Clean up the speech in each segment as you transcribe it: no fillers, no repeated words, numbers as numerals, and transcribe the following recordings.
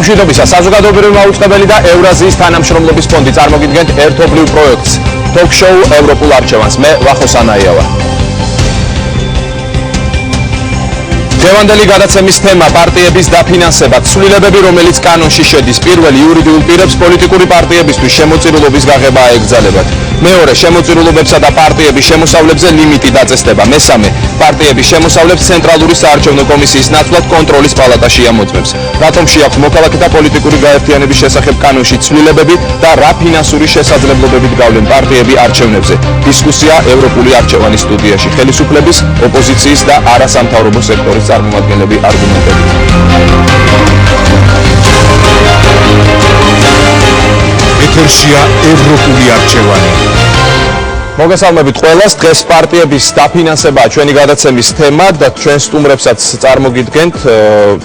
მშვიდობისა საზოგადოებრივი მაუწყებელი და ევრაზიის თანამშრომლობის ფონდი წარმოგიდგენთ ერთობლივ პროექტს ტოქ-შოუ ევროპულ არჩევანს. მე ვახოს ანაია ვარ. დღევანდელი გადაცემის თემა პარტიების დაფინანსება, ცვლილებები, რომელიც კანონში შედის. პირველი იურიდიულ პირებს პოლიტიკური პარტიებისთვის შემოწირულობის გაღება აეკრძალებათ. მეორე შემოწირულობებსა და პარტიების შემოსავლებზე ლიმიტი დაწესდება. მესამე პარტიების შემოსავლებს ცენტრალური საარჩევნო კომისიის ნაცვლად კონტროლის პალატაში ამოწმებს. რატომ შეაქვს მოქალაქეთა პოლიტიკური გაერთიანების შესახებ კანონში ცვლილებები და რა ფინანსური შესაძლებლობებით გავლენ პარტიები არჩევნებზე. დისკუსია ევროპული არჩევანის სტუდიაში. ხელისუფლების, ოპოზიციის და არასამთავრობო სექტორის წარმომადგენლები არგუმენტებით. ეთერშია ევროპული არჩევანი. მოგესალმებით ყველას. დღეს პარტიების დაფინანსებაა ჩვენი გადაცემის თემა და ჩვენ სტუმრებსაც წარმოგიდგენთ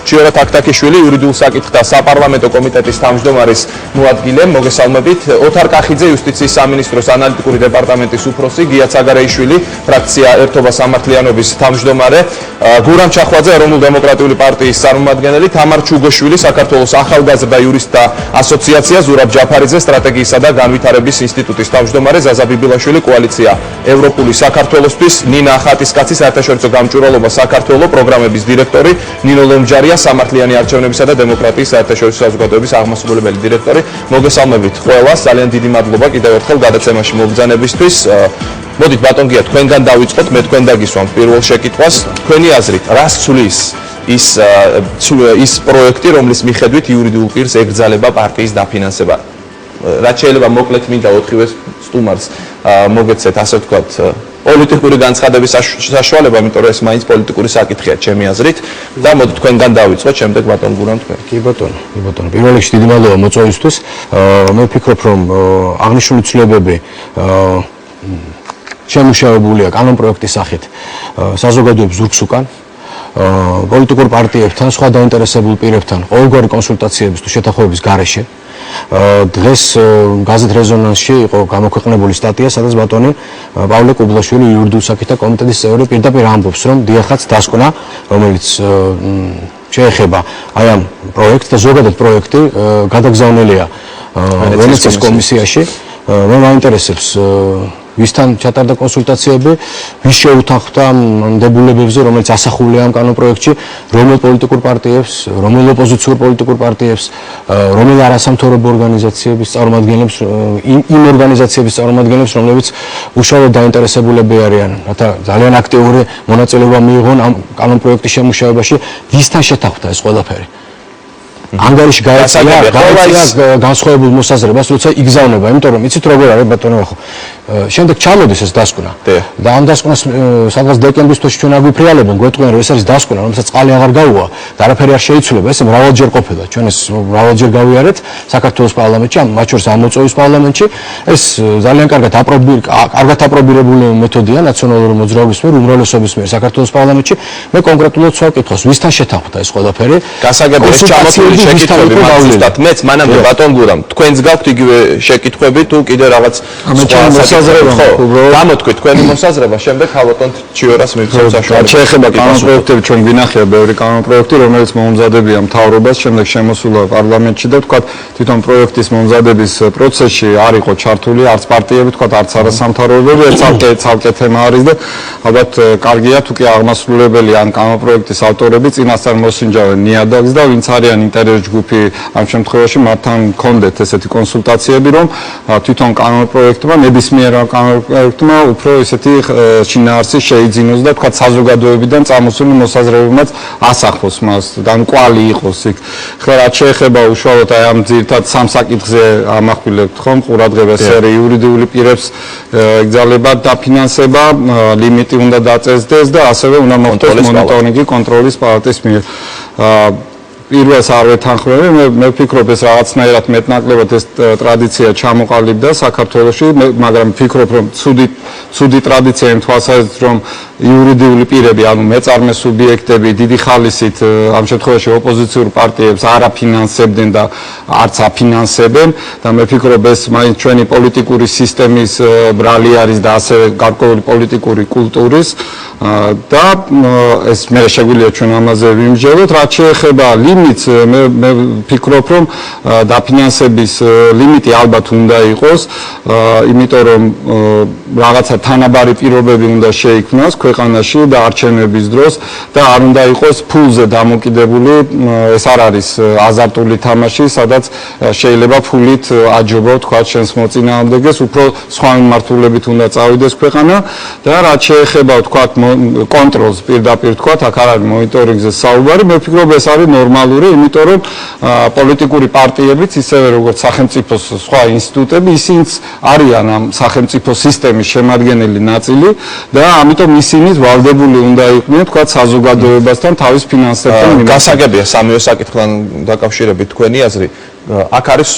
ჩიორა თაქთაქიშვილი, იურიდიულ საკითხთა საპარლამენტო კომიტეტის თავმჯდომარის მოადგილე. მოგესალმებით. ოთარ კახიძე, იუსტიციის სამინისტროს ანალიტიკური დეპარტამენტის უფროსი, გია ცაგარეიშვილი, ფრაქცია ერთობა სამართლიანობის თავმჯდომარე, გურამ ჩახვაძე, ეროვნულ-დემოკრატიული პარტიის წარმომადგენელი, თამარ ჩუგოშვილი, საქართველოს ახალგაზრდა იურისტთა ასოციაცია, ზურაბ ჯაფარიძე, სტრატეგიისა და განვითარების ინსტიტუტის თავმჯდომარე, ზაზა ბიბილაშვილი, კოალიცია ევროპული საქართველოსთვის, ნინა ახატისკაცი, საერთაშორისო გამჭვირვალობა საქართველოს პროგრამების დირექტორი, ნინო ლომჯარია, სამართლიანი არჩევნებისა და დემოკრატიის საერთაშორისო საზოგადოების აღმასრულებელი დირექტორი. მოგესალმებით ყველას. ძალიან დიდი მადლობა კიდევ ერთხელ გადაცემაში მობრძანებისთვის. მოდით ბატონ გია, თქვენგან დავიწყოთ, მე თქვენ დაგისვამთ პირველ შეკითხვას. თქვენი აზრით, რას ცვლის ის პროექტი, რომლის მიხედვით იურიდიულ პირს ეკრძალება პარტიის დაფინანსება? რაც შეიძლება მოკლედ მინდა 4-ვე სტუმარს მოგეცეთ, ასე ვთქვათ, პოლიტიკური განცხადების საშუალება, იმიტომ რომ ეს მაინც პოლიტიკური საკითხია ჩემი აზრით და მოდით თქვენგან დავიწყოთ, შემდეგ ბატონ გურამ თქვენ. კი ბატონო. პირველ რიგში დიდი მადლობა მოწვევისთვის. მე ვფიქრობ, რომ აღნიშნული ცვლილებები შემუშავებულია კანონპროექტის სახით საზოგადოების ზურგს უკან. პოლიტიკურ პარტიებთან, სხვა დაინტერესებულ პირებთან ყოველგვარი კონსულტაციების თუ შეთანხმების გარეშე. დღეს გაზეთ რეზონანსში იყო გამოქვეყნებული სტატია, სადაც ბატონი პავლე კუბლაშვილი, იურიდიულ საკითხთა კომიტეტის წევრი, პირდაპირ ამბობს, რომ დიახაც დასკვნა, რომელიც შეეხება აი ამ პროექტს და ზოგადად პროექტი გადაგზავნილია ვენეციის კომისიაში. მე მაინტერესებს ვისთან ჩატარდა კონსულტაციები, ვის შეუთანხმდა დებულებებზე, რომელიც ასახულია ამ კანონპროექტში, რომელ პოლიტიკურ პარტიებს, რომელ ოპოზიციურ პოლიტიკურ პარტიებს, რომელ არასამთავრობო ორგანიზაციების წარმომადგენლებს, იმ ორგანიზაციების წარმომადგენლებს, რომლებიც უშუალოდ დაინტერესებულები არიან, რათა ძალიან აქტიური მონაწილეობა მიიღონ ამ კანონპროექტის შემუშავებაში, ვისთან შეთანხმდა ეს ყველაფერი. ანგარიში გაეწია განსხვავებულ მოსაზრებას, როცა იგზავნება, იმიტომ რომ იცით როგორ არის ბატონო ახო. შემდეგ ჩამოდის ეს დასკვნა და ამ დასკვნას სადღაც დეკემბრის თვეში ჩვენ აგვიფრიალებენ, გვეტყვიან რომ ეს არის დასკვნა, რომელსაც წყალი აღარ გაუვა და არაფერი არ შეიცვლება, ეს მრავალჯერ ყოფილა. ჩვენ ეს მრავალჯერ გავიარეთ საქართველოს პარლამენტში, მათ შორის ამ მოწვევის პარლამენტში. ეს ძალიან კარგად აპრობირებული მეთოდია ნაციონალური მოძრაობის მიერ, უმრავლესობის მიერ საქართველოს პარლამენტში. მე კონკრეტულად სვავ კითხავს, ვისთან შეთანხმდა ეს ყველაფერი? გასაგები ეს ჩამოთვლილი შეკითხვები მართლაც მეც მანამდე ბატონ გურამ, თქვენს გაქვთ იგივე შეკითხვები თუ კიდე რაღაც გამოთქვით თქვენი მოსაზრება, შემდეგ ხალბატონ ჩიორას მივცემ საშუალებას. შეეხება კანონპროექტები, ჩვენ გვინახია ბევრი კანონპროექტი, რომელიც მომზადებია მთავრობას, შემდეგ შემოსულა პარლამენტში და თქვა თვითონ პროექტის მომზადების პროცესში არ იყო ჩართული არც პარტიები, თქვა არც არასამთავრობოები, ცალკე თემა არის და ალბათ კარგია თუ კი აღმასრულებელი ან კანონპროექტის ავტორები წინასწარ მოსინჯავენ ნიადაგს და ვინც არიან ინტერეს ჯგუფი ამ შემთხვევაში მათთან გქონდეთ ესეთი კონსულტაციები, რომ თვითონ კანონპროექტმა ნებისმიერ კანონპროექტმა უფრო ესეთი შინაარსი შეიძინოს და თქვა საზოგადოებიდან წამოსული მოსაზრებებმაც ასახოს მას, განკვალი იყოს იქ. ხლა რაც შეეხება უშუალოდ აი ამ ძირითად სამ საკითხზე ამახვილებთ ხომ ყურადღებას იურიდიული პირებს ეკრძალება დაფინანსება, ლიმიტი უნდა დაწესდეს და ასევე უნდა მოხდეს მონიტორინგი კონტროლის პალატის მიერ. პირველს არ ვეთანხმები, მე ვფიქრობ ეს რაღაცნაირად მეტნაკლებად ეს ტრადიცია ჩამოყალიბდა საქართველოში, მაგრამ ვფიქრობ რომ ცუდი ტრადიცია იმ თვალსაზრისით რომ იურიდიული პირები, ანუ მეწარმე სუბიექტები დიდი ხალისით ამ შემთხვევაში ოპოზიციურ პარტიებს არ აფინანსებდნენ და არც აფინანსებენ და მე ვფიქრობ ეს მაინც ჩვენი პოლიტიკური სისტემის ბრალი არის და ასევე გარკვეული პოლიტიკური კულტურის და ეს მე შეგვიძლია ჩვენ ამაზე ვიმსჯელოთ, რაც შეეხება ლიმიტს, მე ვფიქრობ, რომ დაფინანსების ლიმიტი ალბათ უნდა იყოს, იმიტომ რომ რაღაცა თანაბარი პირობები უნდა შეიქმნას ქვეყანაში და არჩევნების დროს და არ უნდა იყოს ფულზე დამოკიდებული, ეს არ არის აზარტული თამაში, სადაც შეიძლება ფულით აჯობა თქვა ჩვენს მოწინააღმდეგეს, უფრო სხვა მიმართულებით უნდა წავიდეს ქვეყანა და რაც შეეხება თქვა კონტროლს პირდაპირ თქვა, აქ არ არის მონიტორინგზე საუბარი, მე ვფიქრობ ეს არის ნორმალური, იმიტომ რომ პოლიტიკური პარტიებიც ისევე როგორც სახელმწიფოს სხვა ინსტიტუტები, ისინიც არიან ამ სახელმწიფო სისტემის შემადგენელი ნაწილი და ამიტომ ისინიც ვალდებული უნდა იყვნენ თქვა საზოგადოებასთან თავის ფინანსებთან. გასაგებია სამივე საკითხთან დაკავშირებით თქვენი აზრი. აქ არის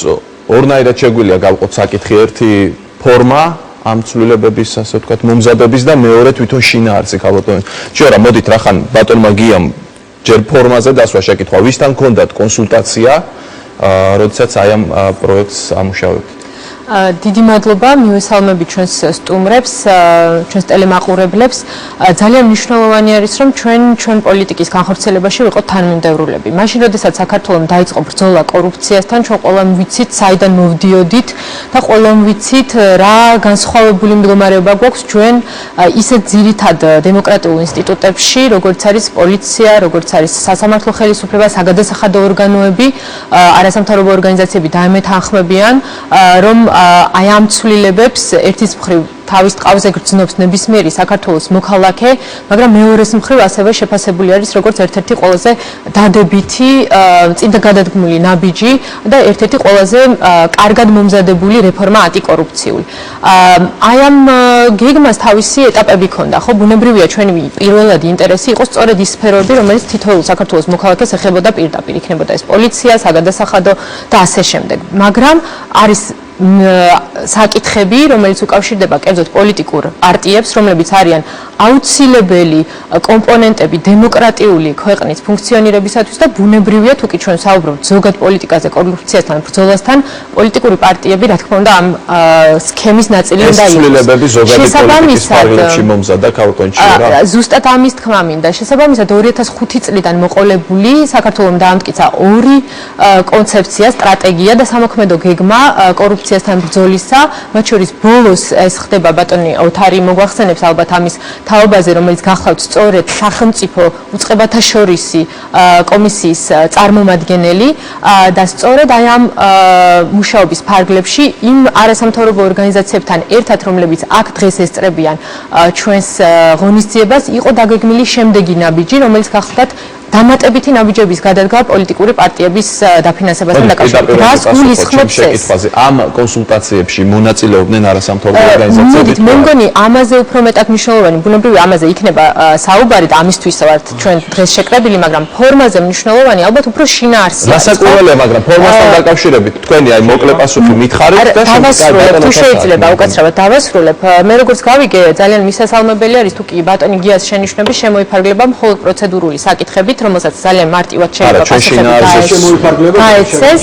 ორნაირად შეგვიძლია გავყოთ საკითხი, ერთი ფორმა ამ ცვლილებების, ასე ვთქვათ, მომზადების და მეორე თვითონ შინაარსი ქალბატონო. შეიძლება მოდით რახან ბატონმა გიამ ჯერ ფორმაზე დასვა შეკითხვა, ვისთან ჰქონდათ კონსულტაცია, როდესაც აი ამ პროექტს ამუშავებთ. დიდი მადლობა, მივესალმებით ჩვენს სტუმრებს, ჩვენს ტელემაყურებლებს. ძალიან მნიშვნელოვანი არის, რომ ჩვენ პოლიტიკის განხორციელებაში ვიყოთ თანმიმდევრულები. მაშინ, როდესაც საქართველოს დაიწყო ბრძოლა კორუფციასთან, ჩვენ ყველამ ვიცით, საიდან მოვდიოდით და ყველამ ვიცით, რა განსხვავებული მდგომარეობა გვაქვს ჩვენ ისეთ ძირითად დემოკრატიულ ინსტიტუტებში, როგორც არის პოლიცია, როგორც არის სასამართლო ხელისუფლება, საგადასახადო ორგანოები, არასამთავრობო ორგანიზაციები დაემეთანხმებიან, რომ აი ამ ცვლილებებს ერთის მხრივ თავის ტყავზე გრძნობს ნებისმიერი საქართველოს მოქალაქე, მაგრამ მეორეს მხრივ ასევე შეფასებული არის როგორც ერთ-ერთი ყველაზე დადებითი, წინდა გადადგმული ნაბიჯი და ერთ-ერთი ყველაზე კარგად მომზადებული რეფორმა ანტიკორუფციული. აი ამ გეგმას თავისი ეტაპები ჰქონდა, ხო, ბუნებრივია ჩვენი პირველადი ინტერესი იყო სწორედ ის სფეროები, რომელიც თითოეულ საქართველოს მოქალაქეს ეხებოდა პირდაპირ, იქნებოდა ეს პოლიცია, საგადასახადო და ასე შემდეგ. მაგრამ არის საკითხები, რომელიც უკავშირდება კერძოდ პოლიტიკურ პარტიებს, რომლებიც არიან აუცილებელი კომპონენტები დემოკრატიული ქვეყნის ფუნქციონირებისათვის და ბუნებრივია, თუ კი ჩვენ საუბრობთ ზოგად პოლიტიკაზე, კორუფციასთან, ბრძოლასთან, პოლიტიკური პარტიები, რა თქმა უნდა, ამ სქემის ნაწილი უნდა იყოს. ეს ცვლილებები ზოგადი პოლიტიკის ფარგლებში მომზადდა ქალბატონში რა? ზუსტად ამის თქმა მინდა. შესაბამისად 2005 წლიდან მოყოლებული საქართველოს დაამტკიცა ორი კონცეფცია, სტრატეგია და სამოქმედო გეგმა კორუფციასთან ბრძოლისა, მათ შორის ბოლოს ეს ხდება ბატონი ოთარი მოგვახსენებს ალბათ ამის თაობაზე, რომელიც გახლავთ სწორედ სახელმწიფო უწყებათა შორისი კომისიის წარმომადგენელი და სწორედ აი ამ მუშაობის ფარგლებში იმ არასამთავრობო ორგანიზაციებთან ერთად, რომლებიც აქ დღეს ესწრებიან ჩვენს ღონისძიებას, იყო დაგეგმილი შემდეგი ნაბიჯი, რომელიც გახლავთ დამატებითი ნაბიჯების გადადგმა პოლიტიკური პარტიების დაფინანსებასთან დაკავშირებით. რას გულისხმობს ეს? ამ კონსულტაციებში მონაწილეობდნენ არასამთავრობო ორგანიზაციები. მე მგონი ამაზე უფრო მეტად მნიშვნელოვანი, ბუნებრივია ამაზე იქნება საუბარი და ამისთვის ვართ ჩვენ დღეს შეკრებილი, მაგრამ ფორმაზე მნიშვნელოვანი ალბათ უფრო შინაარსი. გასაკუთრებია, მაგრამ ფორმასთან დაკავშირებით თქვენი აი მოკლე პასუხი მითხარით და დავასრულებ, თუ შეიძლება უკაცრავად დავასრულებ. მე როგორც გავიგე, ძალიან მისასალმებელი არის თუ კი ბატონი გიას შენიშვნების შემოიფარგლება მხოლოდ პროცედურული საკითხებით, რომელსაც ძალიან მარტივად შეიძლება პასუხები დაეცეს,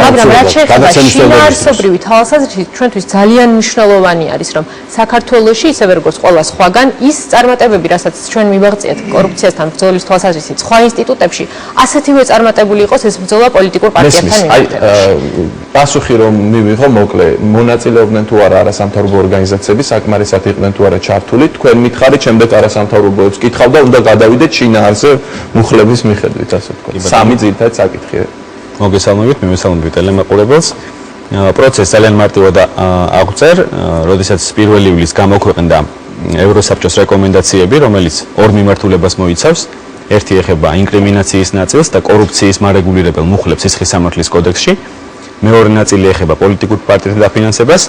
მაგრამ რაც შეეხება შინაარსობრივი თვალსაზრისით, ჩვენთვის ძალიან მნიშვნელოვანი არის, რომ საქართველოში, ისევე როგორც ყველა სხვაგან, ის წარმატებები, რასაც ჩვენ მივაღწიეთ კორუფციასთან ბრძოლის თვალსაზრისით სხვა ინსტიტუტებში, ასეთივე წარმატებული იყოს ეს ბრძოლა პოლიტიკურ პარტიებთან მიმართებაში. პასუხი რომ მივიღო მოკლე, მონაწილეობდნენ თუ არა არასამთავრობო ორგანიზაციები, საკმარისად იყვნენ თუ არა ჩართული, თქვენ მითხარით, შემდეგ არასამთავრობოებს კითხავ და უნდა გადავიდეთ შინაარსზე მუხლების მიხედვით, ასე ვთქვათ. სამი ძირითადი საკითხია. მოგესალმებით, მივესალმებით ტელემაყურებელს. პროცესი ძალიან მარტივად აღწერ, როდესაც 1 ივლისს გამოქვეყნდა ევროსაბჭოს რეკომენდაციები, რომელიც ორ მიმართულებას მოიცავს. ერთი ეხება ინკრიმინაციის ნაწილს და კორუფციის მარეგულირებელ მუხლებს სისხლის სამართლის კოდექსში. მეორე ნაწილი ეხება პოლიტიკურ პარტიათა დაფინანსებას.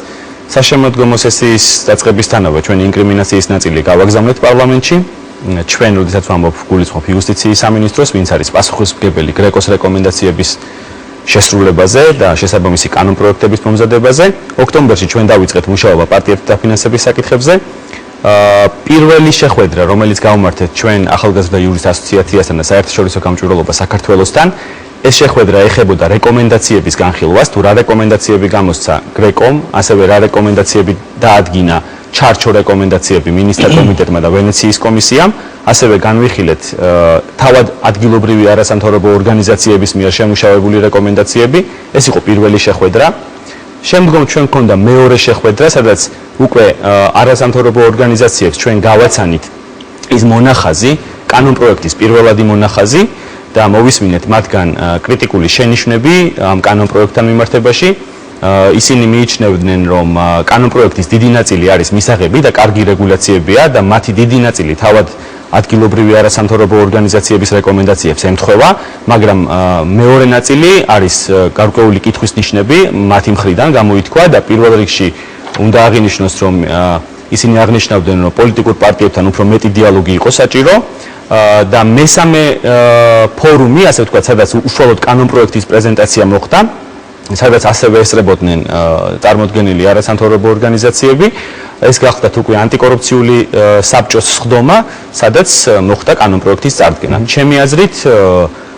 საშემოდგომო სესიის დაწყებისთანავე ჩვენ ინკრიმინაციის ნაწილი გავაგზავნეთ პარლამენტში. ჩვენ როდესაც ვამბობ გულისხმობ იუსტიციის სამინისტროს, ვინც არის პასუხისმგებელი გრეკოს რეკომენდაციების შესრულებაზე და შესაბამისი კანონპროექტების მომზადებაზე. ოქტომბერში ჩვენ დავიწყეთ მუშაობა პარტიების დაფინანსების საკითხებზე. პირველი შეხვედრა, რომელიც გავმართეთ ჩვენ ახალგაზრდა იურისტ ასოციაციასთან და საერთაშორისო გამჭვირვალობა საქართველოსთან, ეს შეხვედრა ეხებოდა რეკომენდაციების განხილვას, თუ რა რეკომენდაციები გამოსცა გრეკომ, ასევე რა რეკომენდაციები დაადგინა ჩარჩო რეკომენდაციები მინისტრთა კომიტეტმა და ვენეციის კომისიამ, ასევე განვიხილეთ თავად ადგილობრივი არასამთავრობო ორგანიზაციების მიერ შემუშავებული რეკომენდაციები. ეს იყო პირველი შეხვედრა. შემდგომ ჩვენ გქონდა მეორე შეხვედრა, სადაც უკვე არასამთავრობო ორგანიზაციებს ჩვენ გავაცანით ის მონახაზი, კანონპროექტის პირველადი მონახაზი და მოვისმინეთ მათგან კრიტიკული შენიშვნები ამ კანონპროექტთან მიმართებაში. ისინი მიიჩნევდნენ, რომ კანონპროექტის დიდი ნაწილი არის მისაღები და კარგი რეგულაციებია და მათი დიდი ნაწილი თავად ადგილობრივი არასამთავრობო ორგანიზაციების რეკომენდაციებს ემთხვევა, მაგრამ მეორე ნაწილი არის გარკვეული კითხვის ნიშნები მათი მხრიდან გამოითქვა და პირველ რიგში უნდა აღინიშნოს, რომ ისინი აღნიშნავდნენ, რომ პოლიტიკურ პარტიებთან უფრო მეტი დიალოგი იყო საჭირო და მესამე ფორუმი, ასე ვთქვათ, სადაც უშუალოდ კანონპროექტის პრეზენტაცია მოხდა, სადაც ასევე ესწრებოდნენ წარმოდგენილი არასამთავრობო ორგანიზაციები. ეს გახდათ უკვე ანტიკორუფციული საბჭოს სხდომა, სადაც მოხდა კანონპროექტის წარდგენა. ჩემი აზრით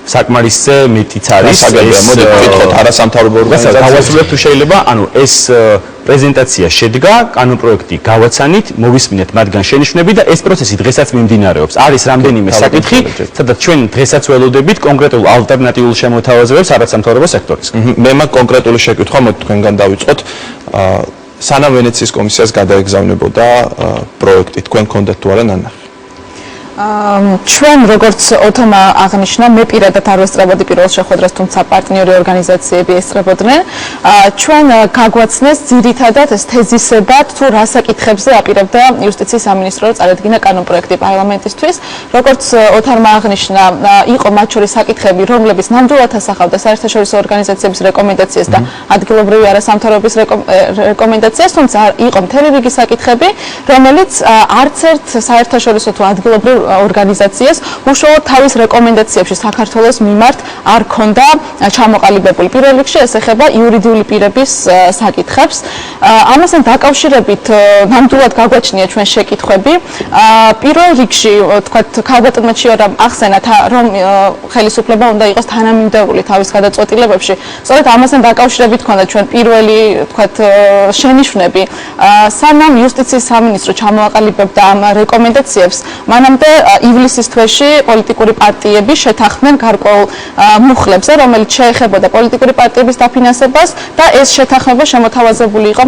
საკმარისზე მეტიც არის ეს მოდი ვკითხოთ არასამთავრობო ორგანიზაციებს. გავასრულებთ თუ შეიძლება, ანუ ეს პრეზენტაცია შედგა, კანონპროექტი გავაცანით, მოვისმინეთ მათგან შენიშვნები და ეს პროცესი დღესაც მიმდინარეობს. არის რამდენიმე საკითხი, სადაც ჩვენ დღესაც ველოდებით კონკრეტულ ალტერნატიულ შემოთავაზებებს არასამთავრობო სექტორისგან. მე მაგ კონკრეტული შეკითხვა მოდი თქვენგან დავიწყოთ. სანამ ვენეციის კომისიას გადაეგზავნებოდა პროექტი, თქვენ გქონდათ თუ არა ნანახი? ჩვენ როგორც ოთომა აღნიშნა, მე პირადად არ ვესწრებოდი პირველ შეხვედრას, თუმცა პარტნიორი ორგანიზაციები ესწრებოდნენ. ჩვენ გაგვაცნეს ძირითადად ეს თეზისებად, თუ რა საკითხებზე აპირებდა იუსტიციის სამინისტრო წარედგინა კანონპროექტი პარლამენტისთვის. როგორც ოთარმა აღნიშნა, იყო მათ შორის საკითხები, რომლებიც ნამდვილად ასახავდა საერთაშორისო ორგანიზაციების რეკომენდაციას და ადგილობრივი არასამთავრობების რეკომენდაციას, თუმცა იყო მთელი რიგი საკითხები, რომელიც არც ერთ საერთაშორისო თუ ადგილობრივ ორგანიზაციას უშუალოდ თავის რეკომენდაციებში საქართველოს მიმართ არ ქონდა ჩამოყალიბებული. პირველ რიგში ეს ეხება იურიდიული პირების საკითხებს. ამასთან დაკავშირებით ნამდვილად გაგვაჩნია ჩვენ შეკითხვები. პირველ რიგში, თქვათ, ქალბატონმა ჩიორამ ახსენა, რომ ხელისუფლება უნდა იყოს თანამიმდევრული თავის გადაწყვეტილებებში. სწორედ ამასთან დაკავშირებით ქონდა ჩვენ პირველი, თქვათ, შენიშვნები. სანამ იუსტიციის სამინისტრო ჩამოაყალიბებდა ამ რეკომენდაციებს, მანამდე ივლისის თვეში პოლიტიკური პარტიები შეთანხმდნენ გარკვეულ მუხლებზე, რომელიც შეეხებოდა პოლიტიკური პარტიების დაფინანსებას და ეს შეთანხმება შემოთავაზებული იყო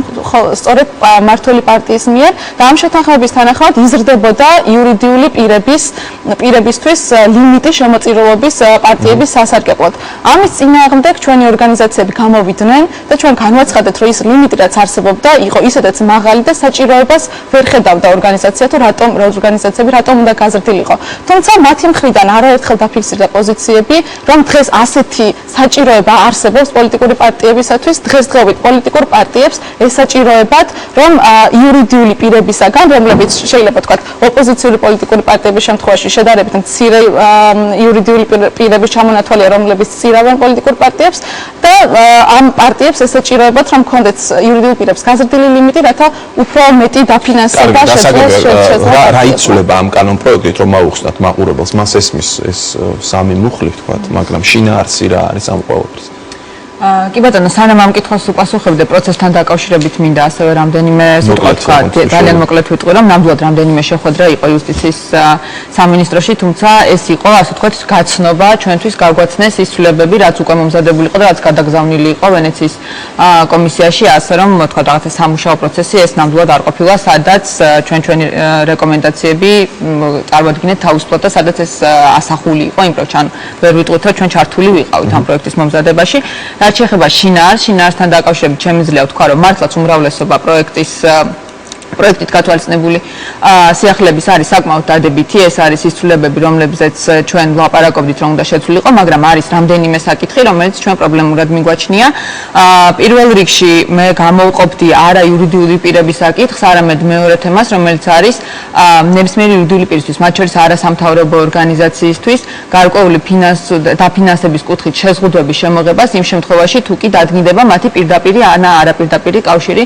სწორედ მმართველი პარტიის მიერ და ამ შეთანხმების თანახმად იზრდებოდა იურიდიული პირებისთვის ლიმიტი შემოწირულობის პარტიების სასარგებლოდ. ამის წინააღმდეგ ჩვენი ორგანიზაციები გამოვიდნენ და ჩვენ განვაცხადეთ, რომ ის ლიმიტი, რაც არსებობდა, იყო ისედაც მაღალი და საჭიროებას ვერ ხედავდა ორგანიზაცია თუ ორგანიზაციები რატომ უნდა გაზრდილიყო. თუმცა მათი მხრიდან არაერთხელ დაფიქსირდა პოზიციები, რომ დღეს ასეთი საჭიროება არსებობს პოლიტიკური პარტიებისათვის, დღესდღეობით პოლიტიკურ პარტიებს ესაჭიროებათ, რომ იურიდიული პირებისაგან, რომლებიც შეიძლება თქვათ ოპოზიციური პოლიტიკური პარტიების შემთხვევაში შედარებით მცირე იურიდიული პირების ჩამონათვალია, რომლებიც ცირავენ პოლიტიკურ პარტიებს და ამ პარტიებს ესაჭიროებათ, რომ კონდეთ იურიდიულ პირებს გაზრდილი ლიმიტი, რათა უფრო მეტი დაფინანსება შეძლოს. რა იცვლება ამ კანონპროექტით, რომ აუხსნათ მაყურებელს, მას ესმის ეს სამი მუხლი, ვთქვათ, მაგრამ შინაარსი რა არის ამ ყოველთვის? კი ბატონო, სანამ ამ კითხვას უპასუხებდე პროცესთან დაკავშირებით მინდა ასევე რამდენიმე სიტყვა თქვა, ძალიან მოკლედ ვიტყვი, რომ ნამდვილად რამდენიმე შეხვედრა იყო იუსტიციის სამინისტროში, თუმცა ეს იყო, ასე ვთქვათ, გაცნობა ჩვენთვის გაგვაცნეს ის ცვლილებები, რაც უკვე მომზადებული იყო და რაც გადაგზავნილი იყო ვენეციის კომისიაში, ასე რომ თქვა რაღაცა სამუშაო პროცესი ეს ნამდვილად არ ყოფილა, სადაც ჩვენი რეკომენდაციები წარმოადგინეთ თავისუფლად და სადაც ეს ასახული იყო იმ პროექტში, ანუ ვერ ვიტყვით, რომ ჩვენ ჩართული ვიყავით ამ პროექტის მომზადებაში. რაც შეეხება შინაარსთან დაკავშირებით შემიძლია ვთქვა, რომ მართლაც უმრავლესობა პროექტით გათვალისწინებული სიახლეების არის საკმაოდ დადებითი. ეს არის ის ცვლილებები, რომლებზეც ჩვენ ვლაპარაკობდით, რომ უნდა შეცვლილიყო, მაგრამ არის რამდენიმე საკითხი, რომელიც ჩვენ პრობლემურად მიგვაჩნია. პირველ რიგში მე გამოვყოფდი არა იურიდიული პირების საკითხს, არამედ მეორე თემას, რომელიც არის ნებისმიერი იურიდიული პირისთვის, მათ შორის არასამთავრობო ორგანიზაციისთვის, გარკვეული დაფინანსების კუთხით შეზღუდვების შემოღებას იმ შემთხვევაში, თუ კი დადგინდება მათი პირდაპირი ან არაპირდაპირი კავშირი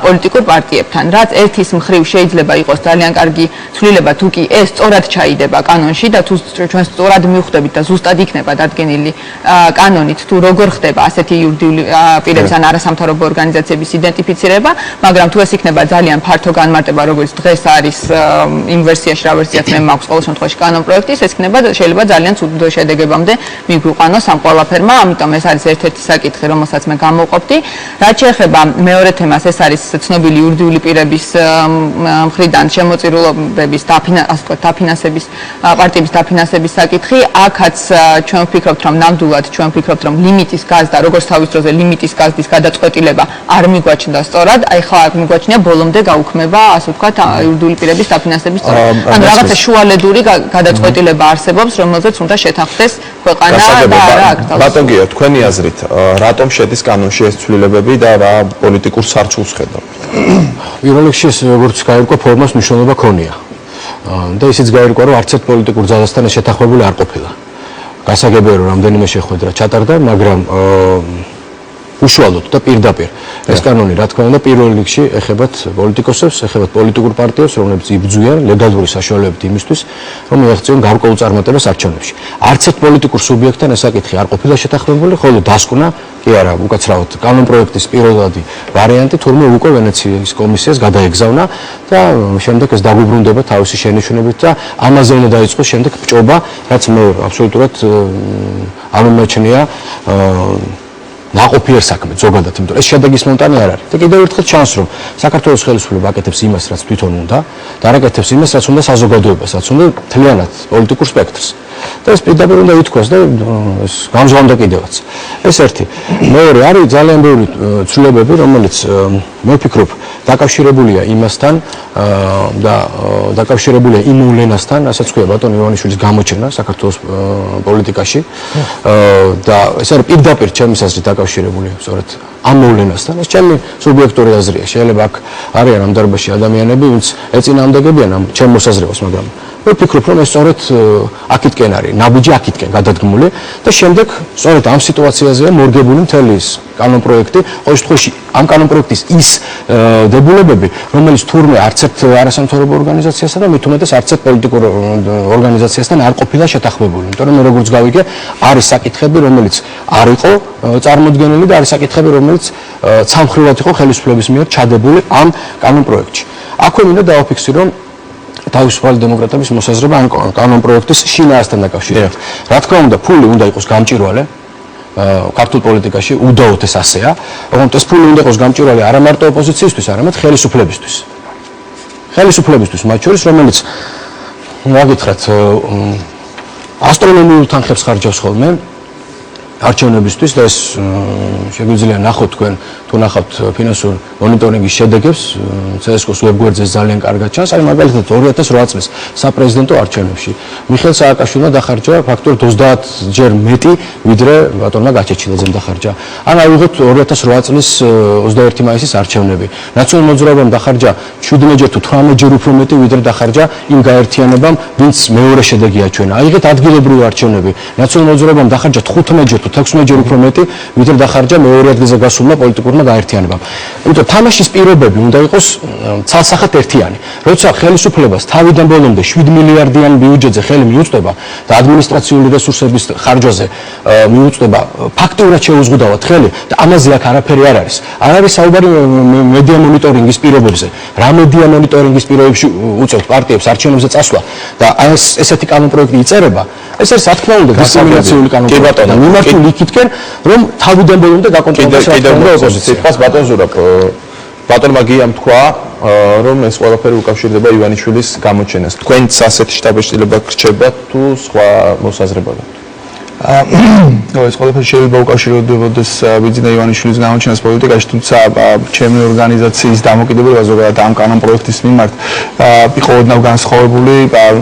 პოლიტიკურ პარტიებთან. რაც რაც ერთის მხრივ შეიძლება იყოს ძალიან კარგი ცვლილება, თუ კი ეს სწორად ჩაიდება კანონში და თუ ჩვენ სწორად მივხვდებით და ზუსტად იქნება დადგენილი კანონით, თუ როგორ ხდება ასეთი იურიდიული პირების ან არასამთავრობო ორგანიზაციების იდენტიფიცირება, მაგრამ თუ ეს იქნება ძალიან ფართო განმარტება, როგორც დღეს არის იმ ვერსიაში, რა ვერსიაც მე მაქვს ყოველ შემთხვევაში კანონ პროექტის, ეს იქნება შეიძლება ძალიან ცუდ შედეგებამდე მიგვიყვანოს ამ ყველაფერმა, ამიტომ ეს არის ერთ-ერთი საკითხი, რომელსაც მე გამოვყოფდი. რაც შეეხება მეორე თემას, ეს არის ცნობილი იურიდიული პირების მხრიდან შემოწირულობების დაფინანსების პარტიების დაფინანსების საკითხი. აქაც ჩვენ ვფიქრობთ, რომ ნამდვილად ჩვენ ვფიქრობთ, რომ ლიმიტის გაზდა, როგორც თავის დროზე ლიმიტის გაზდის გადაწყვეტილება არ მიგვაჩნდა სწორად, აი ხა მიგვაჩნია ბოლომდე გაუქმება, ასე ვთქვათ, იურიდიული პირების დაფინანსების სწორად. ანუ რაღაცა შუალედური გადაწყვეტილება არსებობს, რომელზეც უნდა შეთანხმდეს ქვეყანა და არა აკრძალოს. ბატონ გიო, თქვენი აზრით, რატომ შედის კანონში ეს ცვლილებები და რა პოლიტიკურ სარჩულს ხედავთ? პირველ რიგში ეს როგორც გაირკვა ფორმას მნიშვნელობა ქონია. და ისიც გაირკვა, რომ არც ერთ პოლიტიკურ ძალასთან შეთანხმებული არ ყოფილა. გასაგებია, რომ რამდენიმე შეხვედრა ჩატარდა, მაგრამ უშუალოდ და პირდაპირ ეს კანონი, რა თქმა უნდა, პირველ რიგში ეხებათ პოლიტიკოსებს, ეხებათ პოლიტიკურ პარტიებს, რომლებიც იბრძვიან ლეგალური საშუალებებით იმისთვის, რომ მიაღწიონ გარკვეულ წარმატებას არჩევნებში. არც ერთ პოლიტიკურ სუბიექტთან ეს საკითხი არ ყოფილა შეთანხმებული, ხოლო დასკვნა კი არა, უკაცრავად კანონ პროექტის პირველადი ვარიანტი თურმე უკვე ვენეციის კომისიას გადაეგზავნა და შემდეგ ეს დაგვიბრუნდება თავისი შენიშვნებით და ამაზე უნდა დაიწყოს შემდეგ ბჭობა, რაც მე აბსოლუტურად არ მომაჩნია ნაყოფიერ საქმე ზოგადად, იმიტომ რომ ეს შედეგის მონტანი არ არის. და კიდევ ერთხელ ჩანს, რომ საქართველოს ხელისუფლება აკეთებს იმას, რაც თვითონ უნდა და არ აკეთებს იმას, რაც უნდა საზოგადოებას, რაც უნდა მთლიანად პოლიტიკურ სპექტრს. და ეს პირდაპირ უნდა ითქვას და ეს გამჟღავნდა კიდევაც. ეს ერთი. მეორე არის ძალიან ბევრი ცვლილებები, რომელიც მე ვფიქრობ დაკავშირებულია იმასთან და დაკავშირებულია იმ მოვლენასთან, რასაც ქვია ბატონ ივანიშვილის გამოჩენა საქართველოს პოლიტიკაში და ეს არის პირდაპირ ჩემის აზრით დაკავშირებული სწორედ ამ მოვლენასთან. ეს ჩემი სუბიექტური აზრია. შეიძლება აქ არიან ამ დარბაზში ადამიანები, ვინც ეწინააღმდეგებიან ამ ჩემ მოსაზრებას, მაგრამ მე ვფიქრობ, რომ ეს სწორედ აქეთკენ არის, ნაბიჯი აქეთკენ გადადგმული და შემდეგ სწორედ ამ სიტუაციაზეა მორგებული მთელი ის კანონ პროექტი, ყოველ შემთხვევაში ამ კანონ პროექტის ის დებულებები, რომელიც თურმე არც ერთ არასამთავრობო ორგანიზაციასთან და მით უმეტეს არც ერთ პოლიტიკურ ორგანიზაციასთან არ ყოფილა შეთანხმებული. იმიტომ რომ მე როგორც გავიგე, არის საკითხები, რომელიც არ იყო წარმოდგენილი და არის საკითხები, რომელიც ცალმხრივად იყო ხელისუფლების მიერ ჩადებული ამ კანონ პროექტში. აქვე მინდა დავაფიქსირო თავისუფალი დემოკრატების მოსაზრება ამ კანონ პროექტის შინაარსთან დაკავშირებით. რა თქმა უნდა, ფული უნდა იყოს გამჭვირვალე ქართულ პოლიტიკაში, უდაოდ ეს ასეა, თუმცა ეს ფული უნდა იყოს გამჭვირვალე არა მარტო ოპოზიციისთვის, არამედ ხელისუფლებისთვის. ხელისუფლებისთვის, მათ შორის, რომელიც მოგითხრათ ასტრონომიულ თანხებს ხარჯავს ხოლმე არჩევნებისთვის და ეს შეგვიძლია ნახოთ თქვენ თუ ნახავთ ფინანსურ მონიტორინგის შედეგებს CSGO-ს ვებგვერდზე ძალიან კარგად ჩანს. აი მაგალითად 2008 წლის საპრეზიდენტო არჩევნებში მიხეილ სააკაშვილმა დახარჯა ფაქტობრივად 30 ჯერ მეტი, ვიდრე ბატონმა გაჩეჩილაძემ დახარჯა. ან ავიღოთ 2008 წლის 21 მაისის არჩევნები. ნაციონალურ მოძრაობამ დახარჯა 17 ჯერ თუ 18 ჯერ უფრო მეტი, ვიდრე დახარჯა იმ გაერთიანებამ, ვინც მეორე შედეგი აჩვენა. აიღეთ ადგილობრივი არჩევნები. ნაციონალურ მოძრაობამ დახარჯა 15 ჯერ 16 ჯერ უფრო მეტი, ვიდრე დახარჯა მეორე ადგილზე გასულმა პოლიტიკურმა გაერთიანებამ. იმიტომ თამაშის პირობები უნდა იყოს ცალსახად ერთიანი. როცა ხელისუფლებას თავიდან ბოლომდე 7 მილიარდიანი ბიუჯეტზე ხელი მიუწვდება და ადმინისტრაციული რესურსების ხარჯვაზე მიუწვდება, ფაქტიურად შეუზღუდავად ხელი და ამაზე აქ არაფერი არ არის. არ არის საუბარი მედია მონიტორინგის პირობებზე. რა მედია მონიტორინგის პირობებში უწევთ პარტიებს არჩევნებზე წასვლა და ესეთი კანონ პროექტი იწერება. ეს არის რა თქმა უნდა დისკრიმინაციული კანონ პროექტი და მიმართული იქითკენ, რომ თავიდან ბოლომდე გაკონტროლდეს ოპოზიცია. ბატონ ზურაბ, ბატონმა გიამ თქვა, რომ ეს ყველაფერი უკავშირდება ივანიშვილის გამოჩენას. თქვენც ასეთი შტაბეშტილება გრჩება თუ სხვა მოსაზრება გაქვთ? ეს ყველაფერი შეიძლება უკავშირდებოდეს ბიძინა ივანიშვილის გამოჩენას პოლიტიკაში, თუმცა ჩემი ორგანიზაციის დამოკიდებულება ზოგადად ამ კანონ პროექტის მიმართ იყო ოდნავ განსხვავებული.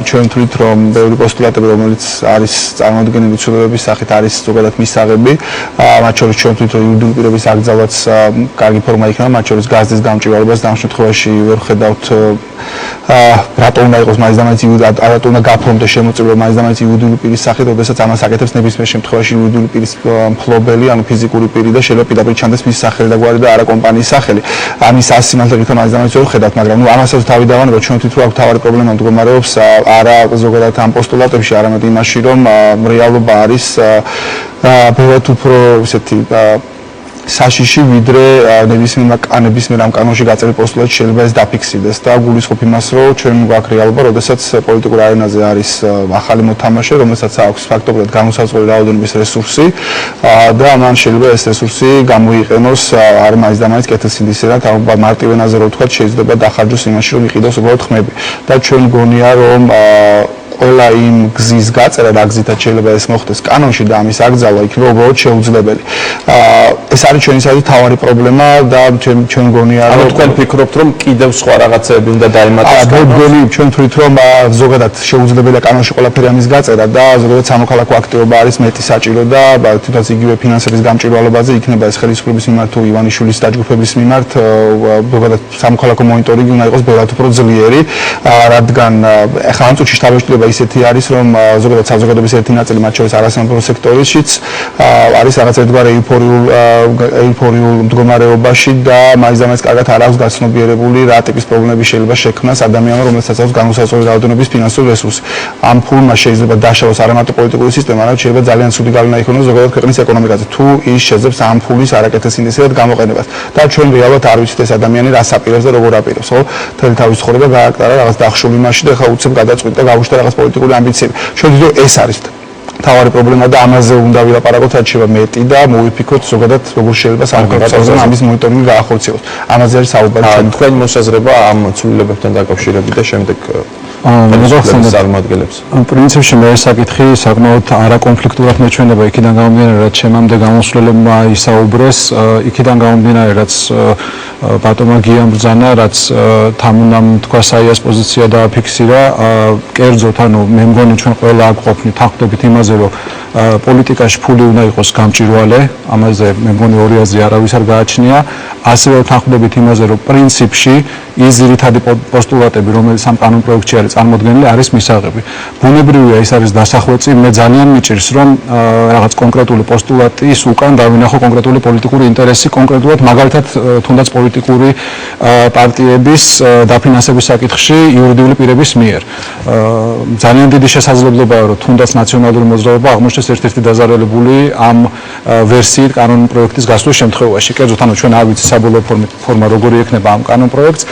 ჩვენ ვთვლით, რომ ბევრი პოსტულატები, რომელიც არის წარმოდგენილი ცვლილებების სახით, არის ზოგადად მისაღები. მათ შორის ჩვენ ვთვლით, რომ იურიდიული პირების აკრძალვაც კარგი ფორმა იქნება, მათ შორის გაზდის გამჭვირვალებას და ამ შემთხვევაში ვერ ხედავთ რატო უნდა იყოს მაინც და მაინც რატო უნდა გაფორმდეს შემოწირულობა მაინც და მაინც იურიდიული პირის სახით, როდესაც ამას აკეთებს ნებისმიერ შემთხვევაში იურიდიული პირის მფლობელი, ანუ ფიზიკური პირი და შეიძლება პირდაპირ ჩანდეს მის სახელი და გვარი და არა კომპანიის სახელი. ამის ასიმანტებით მაინც ვერ ხედავთ, მაგრამ ამასაც თავი დავანება, ჩვენ თვითონ აქ თავარი პრობლემა მდგომარეობს არა ზოგადად ამ პოსტულატებში, არამედ იმაში, რომ რეალობა არის ბევრად უფრო ისეთი საშიში ვიდრე ნებისმიერ ამ კანონში გაწერილ პოსტულატში შეიძლება ეს დაფიქსირდეს და გულისხმობ იმას, რომ ჩვენ გვაქვს რეალობა, როდესაც პოლიტიკურ არენაზე არის ახალი მოთამაშე, რომელსაც აქვს ფაქტობრივად განუსაზღვრელი რაოდენობის რესურსი და მან შეიძლება ეს რესურსი გამოიყენოს არ მაინც და მაინც კეთილსინდისერად, მარტივ ენაზე რო ვთქვათ, შეიძლება დახარჯოს იმაში, რომ იყიდოს უბრალოდ ხმები და ჩვენ გონია, რომ ყველა იმ გზის გაწერა, რა გზითაც შეიძლება ეს მოხდეს კანონში და ამის აკრძალვა იქნება უბრალოდ შეუძლებელი. ეს არის ჩვენი თავარი პრობლემა და ჩვენ გონია, რომ თქვენ ფიქრობთ, რომ კიდევ სხვა რაღაცები უნდა დაემატოს კანონში? ჩვენ თვლით, რომ ზოგადად შეუძლებელია კანონში ყველაფერი ამის გაწერა და ზოგადად სამოქალაქო აქტივობა არის მეტი საჭირო და თვითონაც იგივე ფინანსების გამჭვირვალობაზე იქნება ეს ხელისუფლების მიმართ თუ ივანიშვილის დაჯგუფების მიმართ ზოგადად სამოქალაქო მონიტორინგი უნდა იყოს ბევრად უფრო ძლიერი, რადგან ახლა ამ წუთში შთაბეჭდილება ისეთი არის, რომ ზოგადად საზოგადოების ერთი ნაწილი, მათ შორის არასამთავრობო სექტორიშიც არის რაღაც ერთგვარი ეიფორიულ მდგომარეობაში და მაინც და მაინც კარგად არ აქვს გაცნობიერებული რა ტიპის პრობლემები შეიძლება შექმნას ადამიანმა, რომელსაც აქვს განუსაზღვრელი რაოდენობის ფინანსური რესურსი. ამ ფულმა შეიძლება დაშავოს არა მარტო პოლიტიკური სისტემა, არამედ შეიძლება ძალიან ცუდი გავლენა იქონოს ზოგადად ქვეყნის ეკონომიკაზე, თუ ის შეძებს ამ ფულის არაკეთილსინდისერად გამოყენებას. და ჩვენ რეალურად არ ვიცით ეს ადამიანი რას აპირებს და როგორ აპირებს, ხო? მთელი თავის ცხოვრება გააკტარა რაღაც დახშული იმაში და ხა უცებ გადაწყვიტა და გაუჩნდა რაღაც პოლიტიკური ამბიციები. ჩვენ ვიდეო ეს არის თავარი პრობლემა და ამაზე უნდა ვილაპარაკოთ, რაც შეიძლება მეტი და მოვიფიქროთ ზოგადად როგორ შეიძლება სამოქალაქო ამის მონიტორინგი გაახორციელოს. ამაზე არის საუბარი. თქვენი მოსაზრება ამ ცვლილებებთან დაკავშირებით და შემდეგ წარმომადგენლებს. პრინციპში მე ეს საკითხი საკმაოდ არაკონფლიქტურად მეჩვენება იქიდან გამომდინარე, რაც შემამდე გამოსვლებმა ისაუბრეს, იქიდან გამომდინარე, რაც ბატონმა გიამ ბრძანა, რაც თამუნამ თქვა საიას პოზიცია დააფიქსირა, კერძოდ, ანუ მე მგონი ჩვენ ყველა აქ ყოფნით თანხმდებით იმაზე, რომ პოლიტიკაში ფული უნდა იყოს გამჭვირვალე, ამაზე მე მგონი ორი აზრი არავის არ გააჩნია, ასევე თანხმდებით იმაზე, რომ პრინციპში ის ძირითადი პოსტულატები, რომელიც ამ კანონ პროექტში არის წარმოდგენილი, არის მისაღები. ბუნებრივია ის არის დასახვეწი, მე ძალიან მიჭირს, რომ რაღაც კონკრეტული პოსტულატის უკან დავინახო კონკრეტული პოლიტიკური ინტერესი, კონკრეტულად მაგალითად თუნდაც პოლიტიკური პარტიების დაფინანსების საკითხში იურიდიული პირების მიერ. ძალიან დიდი შესაძლებლობაა, რომ თუნდაც ნაციონალური მოძრაობა აღმოჩნდეს ერთ-ერთი დაზარალებული ამ ვერსიით კანონ პროექტის გასვლის შემთხვევაში. კერძოდ, ანუ ჩვენ არ ვიცით საბოლოო ფორმა როგორი ექნება ამ კანონ პროექტს.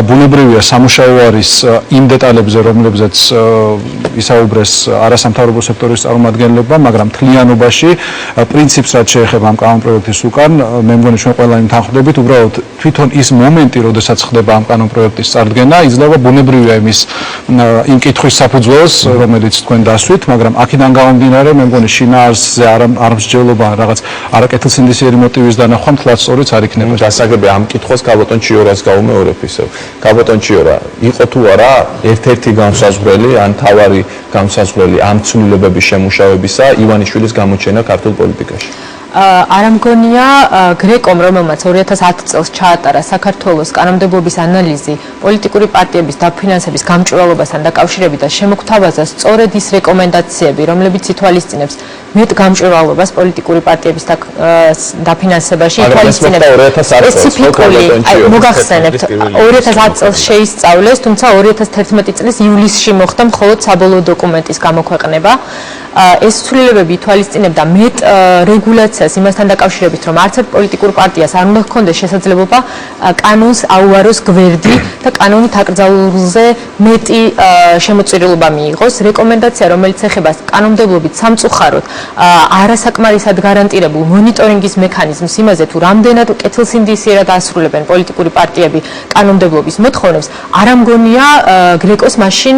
ბუნებრივია სამუშაო არის იმ დეტალებზე, რომლებზეც ისაუბრეს არასამთავრობო სექტორის წარმომადგენლებმა, მაგრამ თლიანობაში პრინციპს რაც შეეხება ამ კანონ პროექტის უკან, მე მგონი ჩვენ ყველანი თანხმდებით, უბრალოდ თვითონ ის მომენტი, როდესაც ხდება ამ კანონ პროექტის წარდგენა, იძლევა ბუნებრივია იმის იმ კითხვის საფუძველს, რომელიც თქვენ დასვით, მაგრამ აქედან გამომდინარე, მე მგონი შინაარსზე არ მსჯელობა რაღაც არაკეთილსინდისიერი მოტივის დანახვა მთლად სწორიც არ იქნება. დასაგებია ამ კითხვას გაბატონ ჩიორას გავუმეორებ ისევ. გაბატონ ჩიორა, იყო თუ არა ერთ-ერთი განსაზღვრელი ან თავარი განსაზღვრელი ამ ცვლილებების შემუშავებისა ივანიშვილის გამოჩენა ქართულ პოლიტიკაში? არ მგონია გრეკომ, რომელმაც 2010 წელს ჩაატარა საქართველოს კანონმდებლობის ანალიზი პოლიტიკური პარტიების დაფინანსების გამჭვირვალობასთან დაკავშირებით და შემოგთავაზა სწორედ ის რეკომენდაციები, რომლებიც ითვალისწინებს მეტ გამჭვირვალობას პოლიტიკური პარტიების დაფინანსებაში, ითვალისწინებს სპეციფიკური, მოგახსენებთ, 2010 წელს შეისწავლეს, თუმცა 2011 წლის ივლისში მოხდა მხოლოდ საბოლოო დოკუმენტის გამოქვეყნება. ეს ცვლილებები ითვალისწინებდა მეტ რეგულაციას იმასთან დაკავშირებით, რომ არც ერთ პოლიტიკურ პარტიას არ უნდა ჰქონდეს შესაძლებლობა კანონს აუაროს გვერდი და კანონით აკრძალულზე მეტი შემოწირულობა მიიღოს. რეკომენდაცია, რომელიც ეხება კანონმდებლობით სამწუხაროდ არასაკმარისად გარანტირებულ მონიტორინგის მექანიზმს იმაზე, თუ რამდენად კეთილსინდისიერად ასრულებენ პოლიტიკური პარტიები კანონმდებლობის მოთხოვნებს, არ ამგონია გრეკოს მაშინ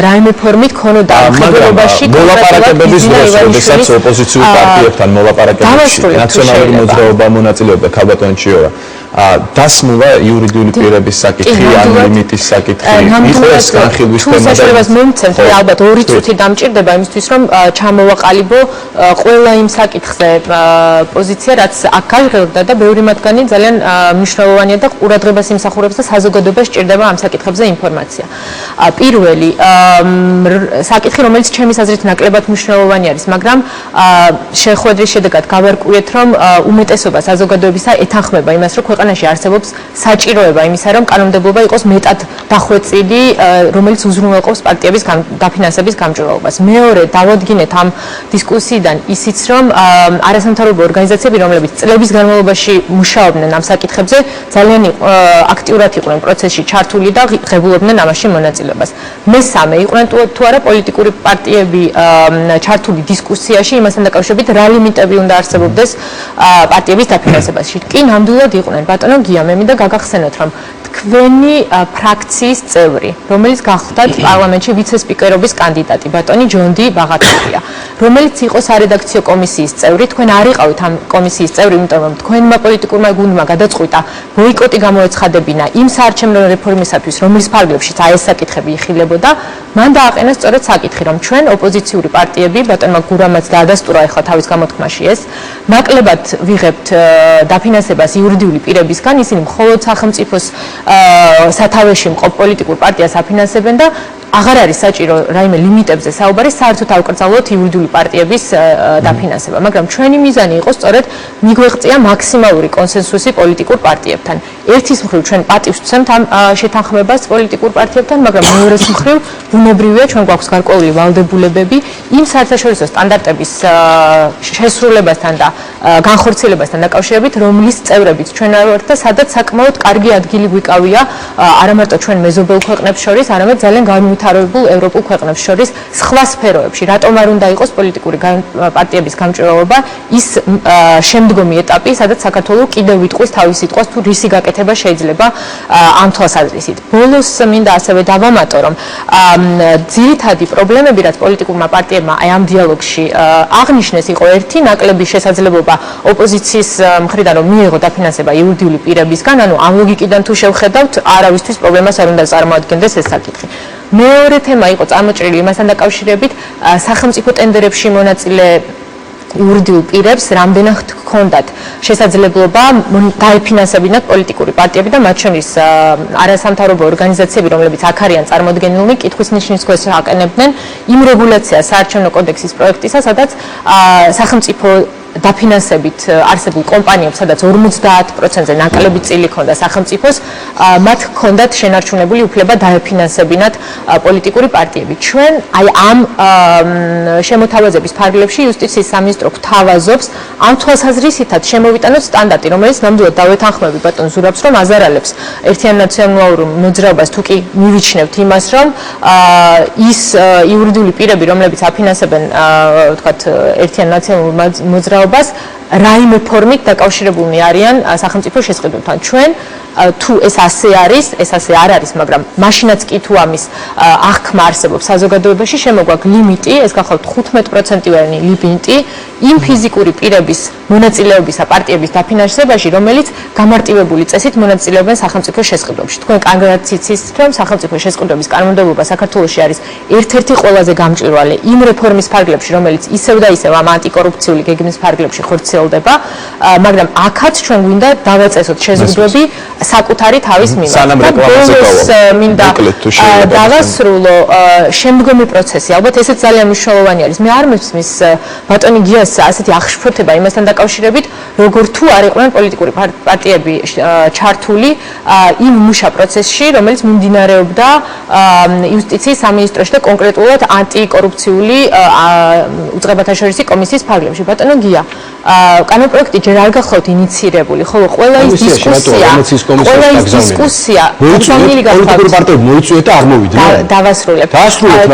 რაიმე ფორმით ქონოდა მხედველობაში მოლაპარაკებების დროს, როდესაც ოპოზიციურ პარტიებთან მოლაპარაკებებში ნაციონალური მოძრაობა მონაწილეობდა ქალბატონ ჩიორა. დასმულა იურიდიული პირების საკითხი, ან ლიმიტის საკითხი, იყო ეს განხილვის თემა და საშუალებას მომცემთ, ალბათ 2 წუთი დამჭირდება იმისთვის, რომ ჩამოვაყალიბო ყველა იმ საკითხზე პოზიცია, რაც აქ გაჟღერდა და ბევრი მათგანი ძალიან მნიშვნელოვანია და ყურადღებას იმსახურებს და საზოგადოებას სჭირდება ამ საკითხებზე ინფორმაცია. პირველი საკითხი, რომელიც ჩემის აზრით ნაკლებად მნიშვნელოვანი არის, მაგრამ შეხვედრის შედეგად გავარკვიეთ, რომ უმეტესობა საზოგადოებისა ეთანხმება იმას, რომ ქვეყანაში არსებობს საჭიროება იმისა, რომ კანონმდებლობა იყოს მეტად დახვეწილი, რომელიც უზრუნველყოფს პარტიების დაფინანსების გამჭვირვალობას. მეორე, დავადგინეთ ამ დისკუსიიდან ისიც, რომ არასამთავრობო ორგანიზაციები, რომლებიც წლების განმავლობაში მუშაობდნენ ამ საკითხებზე, ძალიან აქტიურად იყვნენ პროცესში ჩართული და ღებულობდნენ ამაში მონაწილეობას. მესამე, იყვნენ თუ არა პოლიტიკური პარტიები ჩართული დისკუსიაში იმასთან დაკავშირებით, რა ლიმიტები უნდა არსებობდეს პარტიების დაფინანსებაში. კი, ნამდვილად იყვნენ. ბატონო გია, მე მინდა გაგახსენოთ, რომ თქვენი ფრაქციის წევრი, რომელიც გახლდათ პარლამენტში ვიცე-სპიკერობის კანდიდატი, ბატონი ჯონდი ბაღათურია, რომელიც იყო სარედაქციო კომისიის წევრი, თქვენ არ იყავით ამ კომისიის წევრი, იმიტომ რომ თქვენმა პოლიტიკურმა გუნდმა გადაწყვიტა ბოიკოტი გამოეცხადებინა იმ საარჩევნო რეფორმისათვის, რომლის ფარგლებშიც ეს საკითხები იხილებოდა, მან დააყენა სწორედ საკითხი, რომ ჩვენ ოპოზიციური პარტიები, ბატონმა გურამაც დაადასტურა ახლა თავის გამოთქმაში ეს, ნაკლებად ვიღებთ დაფინანსებას იურიდიული პირებისგან, ისინი მხოლოდ სახელმწიფოს სათავეში მყოფ პოლიტიკურ პარტიას აფინანსებენ და აღარ არის საჭირო რაიმე ლიმიტებზე საუბარი, საერთოდ ავკრძალოთ იურიდიული პარტიების დაფინანსება, მაგრამ ჩვენი მიზანი იყო სწორედ მიგვეღწია მაქსიმალური კონსენსუსი პოლიტიკურ პარტიებთან. ერთის მხრივ ჩვენ პატივს ვცემთ ამ შეთანხმებას პოლიტიკურ პარტიებთან, მაგრამ მეორეს მხრივ ბუნებრივია ჩვენ გვაქვს გარკვეული ვალდებულებები იმ საერთაშორისო სტანდარტების შესრულებასთან და განხორციელებასთან დაკავშირებით, რომლის წევრებიც ჩვენ ვართ და სადაც საკმაოდ კარგი ადგილი გვიკავია არა მარტო ჩვენ მეზობელ ქვეყნებს შორის, არამედ ძალიან განვითარებულ ევროპულ ქვეყნებს შორის სხვა სფეროებში. რატომ არ უნდა იყოს პოლიტიკური პარტიების გამჭვირვალობა ის შემდგომი ეტაპი, სადაც საქართველოს კიდევ ვიტყვის თავის სიტყვას თუ რისი გაკეთება შეიძლება ამ თვალსაზრისით. ბოლოს მინდა ასევე დავამატო, რომ ძირითადი პრობლემები, რაც პოლიტიკურმა პარტიებმა ამ დიალოგში აღნიშნეს, იყო ერთი ნაკლები შესაძლებლობა ოპოზიციის მხრიდან რომ მიიღო დაფინანსება იურიდიული პირებისგან, ანუ ამ ლოგიკიდან თუ შევხედავთ, არავისთვის პრობლემას არ უნდა წარმოადგენდეს ეს საკითხი. მეორე თემა იყო წარმოჭრილი იმასთან დაკავშირებით, სახელმწიფო ტენდერებში მონაწილე იურიდიულ პირებს რამდენად ჰქონდათ შესაძლებლობა დაეფინანსებინათ პოლიტიკური პარტიები და მათ შორის არასამთავრობო ორგანიზაციები, რომლებიც აქ არიან წარმოდგენილნი, კითხვის ნიშნის ქვეშ აყენებდნენ იმ რეგულაციას საარჩევნო კოდექსის პროექტისა, სადაც სახელმწიფო დაფინანსებით არსებულ კომპანიებს, სადაც 50%-ზე ნაკლები წილი ჰქონდა სახელმწიფოს, მათ ჰქონდათ შენარჩუნებული უფლება დაეფინანსებინათ პოლიტიკური პარტიები. ჩვენ აი ამ შემოთავაზების ფარგლებში იუსტიციის სამინისტრო გვთავაზობს ამ თვალსაზრისითაც შემოვიტანოთ სტანდარტი, რომელიც ნამდვილად დავეთანხმები ბატონ ზურაბს, რომ აზარალებს ერთიან ნაციონალურ მოძრაობას, თუ კი მივიჩნევთ იმას, რომ ის იურიდიული პირები, რომლებიც აფინანსებენ ვთქვათ ერთიან ნაციონალურ მოძრაობას, რაიმე ფორმით დაკავშირებულნი არიან სახელმწიფო შესყიდვებთან. ჩვენ თუ ეს ასე არის, ეს ასე არ არის, მაგრამ მაშინაც კი თუ ამის აღქმა არსებობს საზოგადოებაში, შემოგვაქვს ლიმიტი, ეს გახლავთ 15%-იანი ლიმიტი იმ ფიზიკური პირების მონაწილეობისა პარტიების დაფინანსებაში, რომელიც გამარტივებული წესით მონაწილეობენ სახელმწიფო შესყიდვებში. თქვენ კარგად იცით, რომ სახელმწიფო შესყიდვების კანონმდებლობა საქართველოში არის ერთ-ერთი ყველაზე გამჭვირვალე იმ რეფორმის ფარგლებში, რომელიც ისევ და ისევ ამ ანტიკორუფციული გეგმის ფარგლებში ხორციელდება, მაგრამ აქაც ჩვენ გვინდა დავაწესოთ შეზღუდვები საკუთარი თავის მიმართ. ბოლოს მინდა დავასრულო შემდგომი პროცესი. ალბათ ესეც ძალიან მნიშვნელოვანი არის. მე არ მესმის ბატონი გიას ასეთი აღშფოთება იმასთან დაკავშირებით, როგორ თუ არ იყვნენ პოლიტიკური პარტიები ჩართული იმ მუშა პროცესში, რომელიც მიმდინარეობდა იუსტიციის სამინისტროში და კონკრეტულად ანტიკორუფციული უწყებათა შორისი კომისიის ფარგლებში. ბატონო გია, კანონპროექტი ჯერ არ გახლავთ ინიცირებული, ხოლო ყველა ის დისკუსია პოლიტიკური პარტიები მოიწვიეთ და არ მოვიდნენ. დავასრულებ.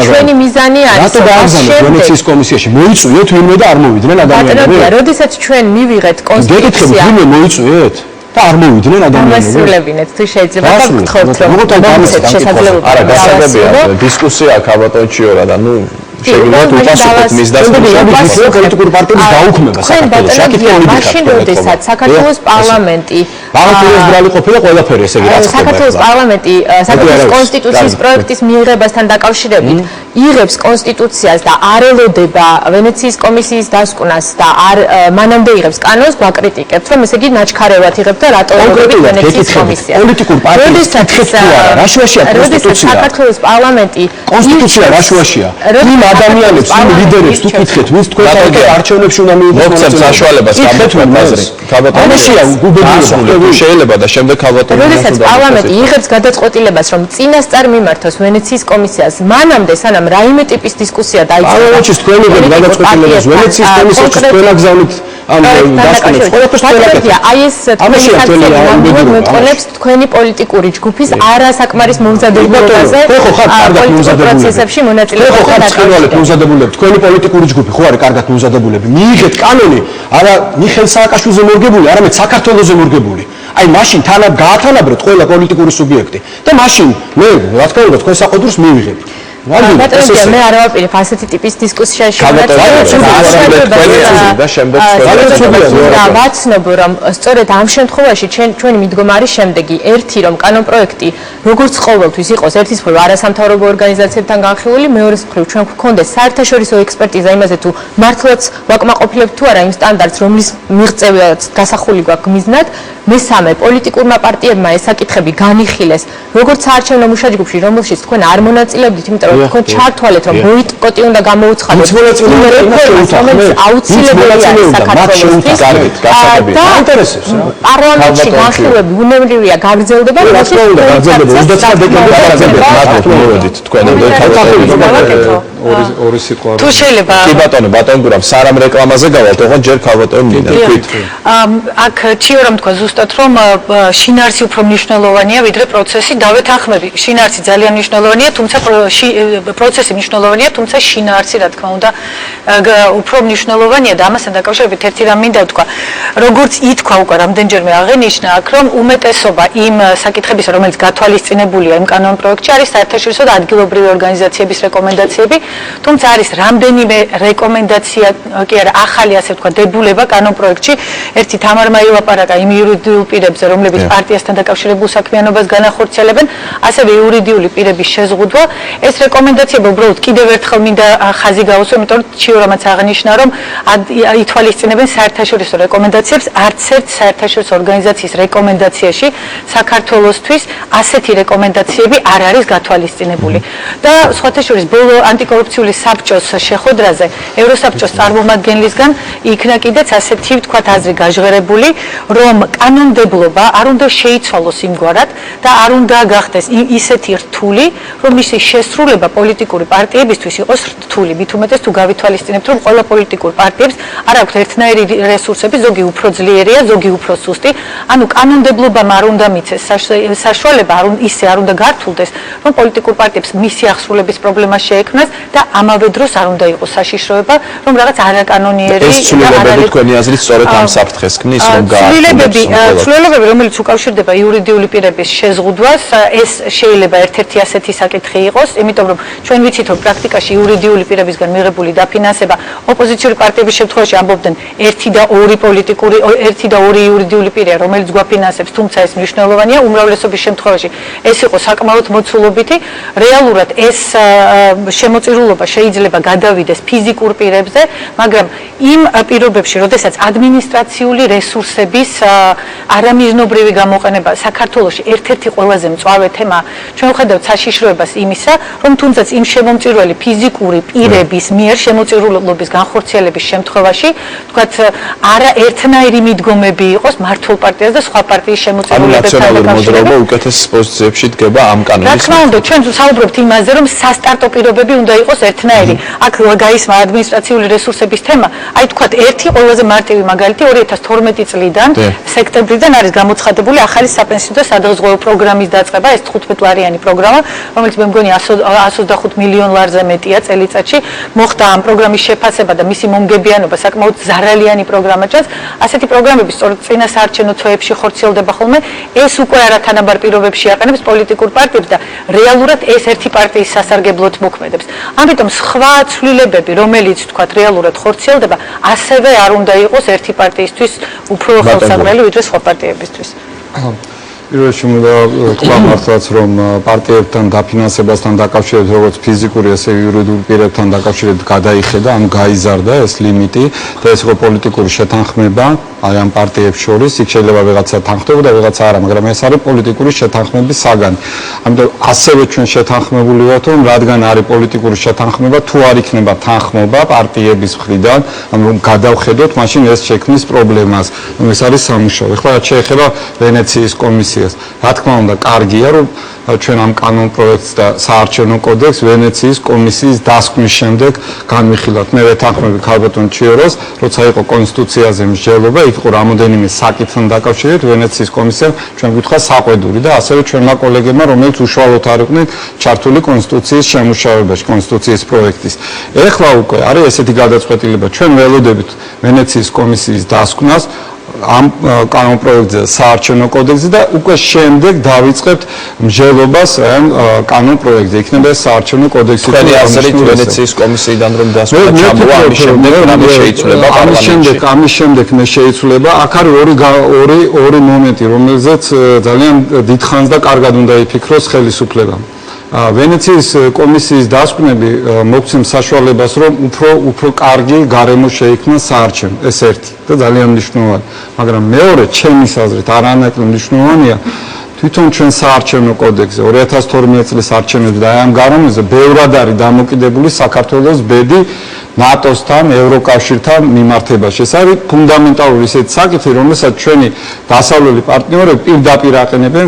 ჩვენი მიზანი არის რატო გააგზავნეთ ვენეციის კომისიაში? მოიწვიეთ ვინმე და არ მოვიდნენ ადამიანები. როდესაც ჩვენ მივიღეთ კონსტიტუცია, ვინმე მოიწვიეთ და არ მოვიდნენ ადამიანები. დავასრულებინეთ თუ შეიძლება და გთხოვთ რომ შესაძლებლობა არა, გასაგებია დისკუსია ქაბატონჩიორა და ნუ შეგვიძლია უპასუხოთ მის დასკვნას პოლიტიკური პარტიების გაუქმება საქართველოს საკითხი მაშინ როდესაც საქართველოს პარლამენტი აღარ ბრალი ყოფილა ყველაფერი ესე იგი რაც ხდება საქართველოს პარლამენტი საქართველოს კონსტიტუციის პროექტის მიღებასთან დაკავშირებით იღებს კონსტიტუციას და არ ელოდება ვენეციის კომისიის დასკვნას და არ მანამდე იღებს კანონს, გვაკრიტიკებთ, რომ ესე იგი ნაჩქარევად იღებ და რატო ელოდებით ვენეციის კომისიას. პოლიტიკურ პარტიას თქეთ თუ არა, რა შუაშია კონსტიტუცია? საქართველოს პარლამენტი კონსტიტუცია რა შუაშია? იმ ადამიანებს, იმ ლიდერებს თუ გითხეთ, ვინც თქვენ არჩევნებში უნდა მიიღოს მოქცევს საშუალებას გამოთქვაზე. ამაშია გუბერნატორი შეიძლება და შემდეგ ქალბატონი როდესაც პარლამენტი იღებს გადაწყვეტილებას, რომ წინასწარ მიმართოს ვენეციის კომისიას, მანამდე სანამ რაიმე ტიპის დისკუსია დაიწყება. პარლამენტში თქვენ იღებთ გადაწყვეტილებას ვენეციის კომისიაში თქვენ აგზავნით ამ დასკვნებს. ყველაფერს თქვენ აი ეს მეტყოლებს თქვენი პოლიტიკური ჯგუფის არასაკმარის მომზადებულობაზე პოლიტიკურ პროცესებში მონაწილეობას და დაკავშირებით. მომზადებულები თქვენი პოლიტიკური ჯგუფი ხო არის კარგად მომზადებულები. მიიღეთ კანონი, არა მიხეილ სააკაშვილიზე მორგებული, არამედ საქართველოზე მორგებული. აი მაშინ გაათანაბრეთ ყველა პოლიტიკური სუბიექტი და მაშინ მე რა თქმა უნდა თქვენ საყდურს მივიღებ. ბატონო, მე არ ვაპირებ ასეთი ტიპის დისკუსიაში ვაცნობ, რომ სწორედ ამ შემთხვევაში ჩვენი მიდგომა არის შემდეგი: ერთი, რომ კანონპროექტი როგორც ყოველთვის იყოს ერთის მხრივ არასამთავრობო ორგანიზაციებთან განხილული, მეორეს მხრივ ჩვენ გვქონდეს საერთაშორისო ექსპერტიზა იმაზე, თუ მართლაც ვაკმაყოფილებთ თუ არა იმ სტანდარტს, რომლის მიღწევაც გასახული გვაქვს მიზნად. მესამე, პოლიტიკურმა პარტიებმა ეს საკითხები განიხილეს, როგორც საარჩევნო მუშაჯგუფში, რომელშიც თქვენ არ მონაწილეობდით, იმიტომ რომ თქვენ ჩართვალეთ, რომ ბოიკოტი უნდა გამოუცხადოთ იმ რეფორმას, რომელიც აუცილებელია საქართველოსთვის. პარლამენტში განხილვები უნებრივია გაგრძელდება, რატომ უნდა გაგრძელდება? 29 დეკემბერს გაგრძელდება. მოვედით თქვენ ორი სიტყვა. თუ შეიძლება კი ბატონო, ბატონგურამ სარამ რეკლამაზე გავალთ, ოღონდ ჯერ ქალბატონ მინდა. თქვით. აქ ჩიორამ თქვა ზუსტად, რომ შინაარსი უფრო მნიშვნელოვანია, ვიდრე პროცესი. დავეთანხმები, შინაარსი ძალიან მნიშვნელოვანია, თუმცა პროცესი მნიშვნელოვანია, თუმცა შინაარსი, რა თქმა უნდა, უფრო მნიშვნელოვანია და ამასთან დაკავშირებით ერთი რამ მინდა ვთქვა. როგორც ითქვა უკვე რამდენჯერმე აღენიშნა აქ, რომ უმეტესობა იმ საკითხების, რომელიც გათვალისწინებულია იმ კანონპროექტში, არის საერთაშორისო და ადგილობრივი ორგანიზაციების რეკომენდაციები, თუმცა არის რამდენიმე რეკომენდაცია, კი არა, ახალი ასე ვთქვა, დებულება კანონპროექტში. ერთი თამარმა ილაპარაკა იმ იურიდიულ პირებზე, რომლებიც პარტიასთან დაკავშირებულ საქმიანობას განახორციელებენ, ასევე იურიდიული პირების შეზღუდვა. ეს რეკომენდაციები უბრალოდ კიდევ ერთხელ მინდა ხაზი გაუსვა, იმიტომ რომ ჩიორამაც აღნიშნა, რომ ითვალისწინებენ საერთაშორისო რეკომენდაციებს, არც ერთ საერთაშორისო ორგანიზაციის რეკომენდაციაში საქართველოსთვის ასეთი რეკომენდაციები არ არის გათვალისწინებული. და სხვათა შორის ბოლო ანტიკორუფციული საბჭოს შეხვედრაზე ევროსაბჭოს წარმომადგენლისგან იქნა კიდეც ასეთი ვთქვათ აზრი გაჟღერებული, რომ კანონმდებლობა არ უნდა შეიცვალოს იმგვარად და არ უნდა გახდეს ისეთი რთული, რომ მისი შესრულება პოლიტიკური პარტიებისთვის იყოს რთული. მით უმეტეს თუ გავითვალისწინებთ, რომ ყველა პოლიტიკურ პარტიებს არ აქვთ ერთნაირი რესურსები, ზოგი უფრო ძლიერია, ზოგი უფრო სუსტი. ანუ კანონმდებლობამ არ უნდა მიცეს საშუალება, ისე არ უნდა გართულდეს, რომ პოლიტიკურ პარტიებს მისი აღსრულების პრობლემა შეექმნას და ამავე დროს არ უნდა იყოს საშიშროება, რომ რაღაც არაკანონიერი ეს ცვლილებები თქვენი აზრით სწორედ ამ საფრთხეს ქმნის, რომ ცვლილებები, რომელიც უკავშირდება იურიდიული პირების შეზღუდვას, ეს შეიძლება ერთ-ერთი ასეთი საკითხი იყოს, იმიტომ რომ ჩვენ ვიცით, რომ პრაქტიკაში იურიდიული პირებისგან მიღებული დაფინანსება ოპოზიციური პარტიების შემთხვევაში ამბობდნენ ერთი და ორი იურიდიული პირია, რომელიც გვაფინანსებს, თუმცა ეს მნიშვნელოვანია, უმრავლესობის შემთხვევაში ეს იყო საკმაოდ მოცულობითი. რეალურად ეს შემოწირულობა შეიძლება გადავიდეს ფიზიკურ პირებზე, მაგრამ იმ პირობებში, როდესაც ადმინისტრაციული რესურსების არამიზნობრივი გამოყენება საქართველოში ერთ-ერთი ყველაზე მწვავე თემა, ჩვენ ვხედავთ საშიშროებას იმისა, რომ თუნდაც იმ შემომწირველი ფიზიკური პირების მიერ შემოწირულობის განხორციელების შემთხვევაში, თქვათ, არა ერთნაირი მიდგომები იყოს მართულ პარტიას და სხვა პარტიის შემოწირულობებთან დაკავშირებით. მოძრაობა უკეთეს პოზიციებში დგება ამ კანონის. რა თქმა უნდა, ჩვენ საუბრობთ იმაზე, რომ სასტარტო პირობები უნდა იყოს ერთნაირი. აქ გაისმა ადმინისტრაციული რესურსების თემა. აი თქვათ, ერთი ყველაზე მარტივი მაგალითი 2012 წლიდან, სექტემბრიდან არის გამოცხადებული ახალი საპენსიო და სადღეგრძელო პროგრამის დაწყება, ეს 15-ლარიანი პროგრამა, რომელიც მე მგონი 125 მილიონ ლარზე მეტია წელიწადში. მოხდა ამ პროგრამის შეფასება და მისი მომგებიანობა საკმაოდ ზარალიანი პროგრამა ჭანს. ასეთი პროგრამები სწორედ წინა საარჩევნო თვეებში ხორციელდება ხოლმე, ეს უკვე არათანაბარ პირობებში აყენებს პოლიტიკურ პარტიებს და რეალურად ეს ერთი პარტიის სასარგებლოდ მოქმედებს. ამიტომ სხვა ცვლილებები, რომელიც თქვათ რეალურად ხორციელდება, ასევე არ უნდა იყოს ერთი პარტიისთვის უფრო ხელსაყრელი ვიდრე სხვა პარტიებისთვის. პირველში უნდა თქვა მართლაც რომ პარტიებთან დაფინანსებასთან დაკავშირებით როგორც ფიზიკური ასე იურიდიული პირებთან დაკავშირებით გადაიხედა, ანუ გაიზარდა ეს ლიმიტი და ეს იყო პოლიტიკური შეთანხმება აი ამ პარტიებს შორის, იქ შეიძლება ვიღაცა თანხმდებოდა, ვიღაცა არა, მაგრამ ეს არის პოლიტიკური შეთანხმების საგანი. ამიტომ ასევე ჩვენ შეთანხმებული ვართ რომ რადგან არის პოლიტიკური შეთანხმება, თუ არ იქნება თანხმობა პარტიების მხრიდან, ანუ რომ გადავხედოთ, მაშინ ეს შექმნის პრობლემას. ეს არის სამუშაო. ეხლა რაც შეეხება ვენეციის კომისიას, რა თქმა უნდა, კარგია რომ ჩვენ ამ კანონ პროექტს და საარჩევნო კოდექსს ვენეციის კომისიის დასკვნის შემდეგ განვიხილავთ. მე ვეთანხმები ქალბატონ ჩიოროს, როცა იყო კონსტიტუციაზე მსჯელობა, იქ იყო რამოდენიმე საკითხთან დაკავშირებით ვენეციის კომისიამ ჩვენ გითხრა საყვედური და ასევე ჩვენმა კოლეგებმა, რომელიც უშუალოდ არ იყვნენ ჩართული კონსტიტუციის შემუშავებაში, კონსტიტუციის პროექტის. ეხლა უკვე არის ესეთი გადაწყვეტილება, ჩვენ ველოდებით ვენეციის კომისიის დასკვნას ამ კანონ პროექტზე, საარჩევნო კოდექსზე და უკვე შემდეგ დავიწყებთ მსჯელობას ამ კანონ პროექტზე. იქნება საარჩევნო კოდექსი. თქვენი აზრით ვენეციის კომისიიდან რომ დასკვნა ჩამოვა, ამის შემდეგ რამე შეიცვლება პარლამენტში? ამის შემდეგ მე შეიცვლება. აქ არის ორი მომენტი, რომელზეც ძალიან დიდხანს და კარგად უნდა იფიქროს ხელისუფლებამ. ვენეციის კომისიის დასკვნები მოგცემს საშუალებას, რომ უფრო კარგი გარემო შეიქმნას საარჩევნო. ეს ერთი და ძალიან მნიშვნელოვანი. მაგრამ მეორე, ჩემის აზრით, არანაკლებ მნიშვნელოვანია თვითონ ჩვენ საარჩევნო კოდექსზე 2012 წლის არჩევნებზე და ამ გარემოზე ბევრად არის დამოკიდებული საქართველოს ბედი ნატოსთან, ევროკავშირთან მიმართებაში. ეს არის ფუნდამენტალური ისეთი საკითხი, რომელსაც ჩვენი დასავლელი პარტნიორები პირდაპირ აყენებენ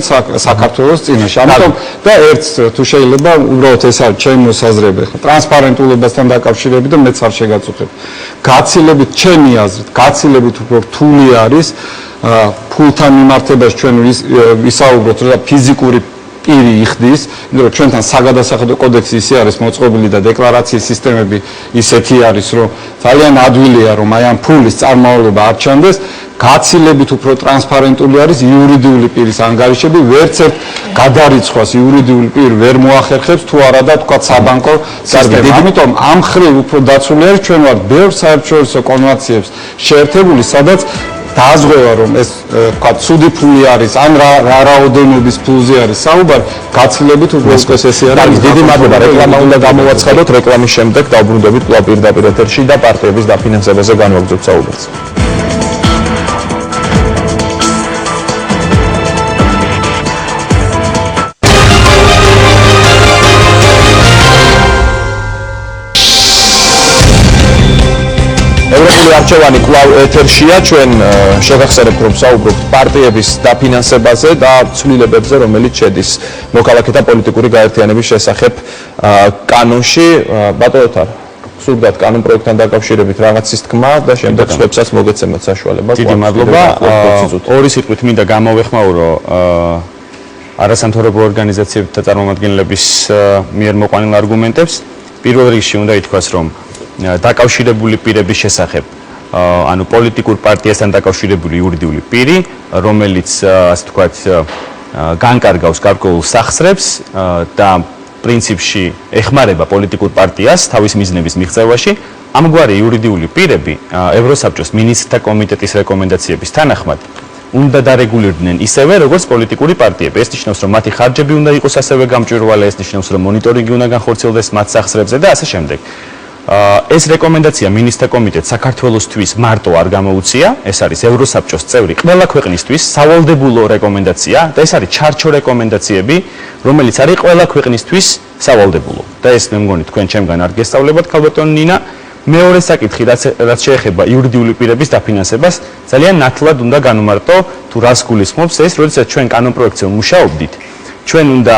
საქართველოს წინაშე. ამიტომ და ერთს თუ შეიძლება უბრალოდ ეს არის ჩემი მოსაზრება, ტრანსპარენტულობასთან დაკავშირებით და მეც არ შეგაწუხებ. გაცილებით ჩემი აზრით, გაცილებით უფრო რთული არის ფულთან მიმართებაში ჩვენ ვისაუბროთ, რომ ფიზიკური პირი იხდის, იმიტომ რომ ჩვენთან საგადასახადო კოდექსი ისე არის მოწყობილი და დეკლარაციის სისტემები ისეთი არის, რომ ძალიან ადვილია რომ აი ამ ფულის წარმომავლობა არ ჩანდეს. გაცილებით უფრო ტრანსპარენტული არის იურიდიული პირის ანგარიშები, ვერც ერთ გადარიცხვას იურიდიული პირი ვერ მოახერხებს თუ არა და თქვა საბანკო სისტემა. ამიტომ ამ მხრივ უფრო დაცული არის, ჩვენ ვართ ბევრ საერთაშორისო კონვენციებს შეერთებული, სადაც დააზღვევა რომ ეს თქვა ცუდი ფული არის, ან რა რაოდენობის ფულზე არის საუბარი, გაცილებით უფრო ეს არის. დიდი მადლობა, რეკლამა უნდა გამოვაცხადოთ, რეკლამის შემდეგ დავბრუნდებით კვლავ პირდაპირ ეთერში და პარტიების დაფინანსებაზე განვაგრძობთ საუბარს. ევროპული არჩევანი კვლავ ეთერშია, ჩვენ შევახსენებთ რომ საუბრობთ პარტიების დაფინანსებაზე და ცვლილებებზე, რომელიც შედის მოქალაქეთა პოლიტიკური გაერთიანების შესახებ კანონში. ბატონოთ, სურდათ კანონ პროექტთან დაკავშირებით რაღაცის თქმა და შემდეგ სხვებსაც მოგეცემათ საშუალება. დიდი მადლობა. ორი სიტყვით მინდა გამოვეხმაურო არასამთავრობო ორგანიზაციებთა წარმომადგენლების მიერ მოყვანილ არგუმენტებს. პირველ რიგში უნდა ითქვას, რომ დაკავშირებული პირების შესახებ, ანუ პოლიტიკურ პარტიასთან დაკავშირებული იურიდიული პირი, რომელიც ასე ვთქვათ, განკარგავს გარკვეულ სახსრებს და პრინციპში ეხმარება პოლიტიკურ პარტიას თავის მიზნების მიღწევაში, ამგვარი იურიდიული პირები ევროსაბჭოს მინისტრთა კომიტეტის რეკომენდაციების თანახმად უნდა დარეგულირდნენ ისევე, როგორც პოლიტიკური პარტიები. ეს ნიშნავს, რომ მათი ხარჯები უნდა იყოს ასევე გამჭვირვალე, ეს ნიშნავს, რომ მონიტორინგი უნდა განხორციელდეს მათ სახსრებზე და ასე შემდეგ. ეს რეკომენდაცია მინისტრთა კომიტეტს საქართველოსთვის მარტო არ გამოუწია, ეს არის ევროსაბჭოს წევრი ყველა ქვეყნისთვის სავალდებულო რეკომენდაცია და ეს არის ჩარჩო რეკომენდაციები, რომელიც არის ყველა ქვეყნისთვის სავალდებულო. და ეს მე მგონი თქვენ ჩემგან არ გესწავლებათ, ქალბატონ ნინა. მეორე საკითხი, რაც შეეხება იურიდიული პირების დაფინანსებას, ძალიან ნათლად უნდა განვმარტო თუ რას გულისხმობს ეს, როდესაც ჩვენ კანონ პროექტზე მუშაობდით, ჩვენ უნდა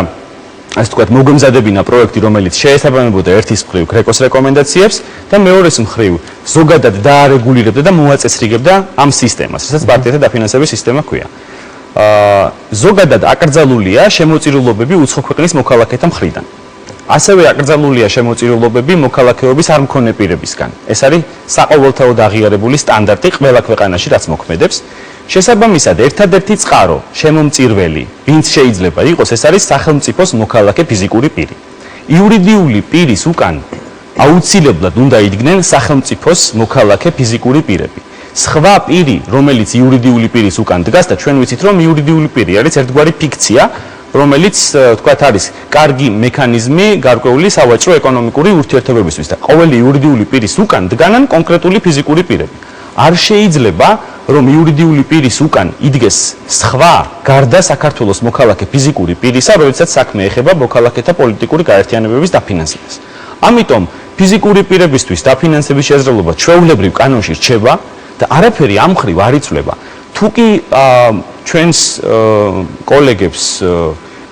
ასე ვთქვათ, მოგვემზადებინა პროექტი, რომელიც შეესაბამებოდა ერთის მხრივ გრეკოს რეკომენდაციებს და მეორეს მხრივ ზოგადად დაარეგულირებდა და მოაწესრიგებდა ამ სისტემას, რასაც პარტიათა დაფინანსების სისტემა ქვია. ზოგადად აკრძალულია შემოწირულობები უცხო ქვეყნის მოქალაქეთა მხრიდან. ასევე აკრძალულია შემოწირულობები მოქალაქეობის არ მქონე პირებისგან. ეს არის საყოველთაოდ აღიარებული სტანდარტი ყველა ქვეყანაში, რაც მოქმედებს. შესაბამისად, ერთადერთი წყარო, შემომწირველი, ვინც შეიძლება იყოს, ეს არის სახელმწიფოს მოქალაქე ფიზიკური პირი. იურიდიული პირის უკან აუცილებლად უნდა იდგნენ სახელმწიფოს მოქალაქე ფიზიკური პირები. სხვა პირი, რომელიც იურიდიული პირის უკან დგას და ჩვენ ვიცით, რომ იურიდიული პირი არის ერთგვარი ფიქცია, რომელიც თქვათ არის კარგი მექანიზმი გარკვეული სავაჭრო ეკონომიკური ურთიერთობებისთვის და ყოველი იურიდიული პირის უკან დგანან კონკრეტული ფიზიკური პირები. არ შეიძლება, რომ იურიდიული პირის უკან იდგეს სხვა გარდა საქართველოს მოქალაქე ფიზიკური პირისა, როდესაც საქმე ეხება მოქალაქეთა პოლიტიკური გაერთიანებების დაფინანსებას. ამიტომ ფიზიკური პირებისთვის დაფინანსების შესაძლებლობა ჩვეულებრივ კანონში რჩება და არაფერი ამ მხრივ არ იცვლება. თუ კი ჩვენს კოლეგებს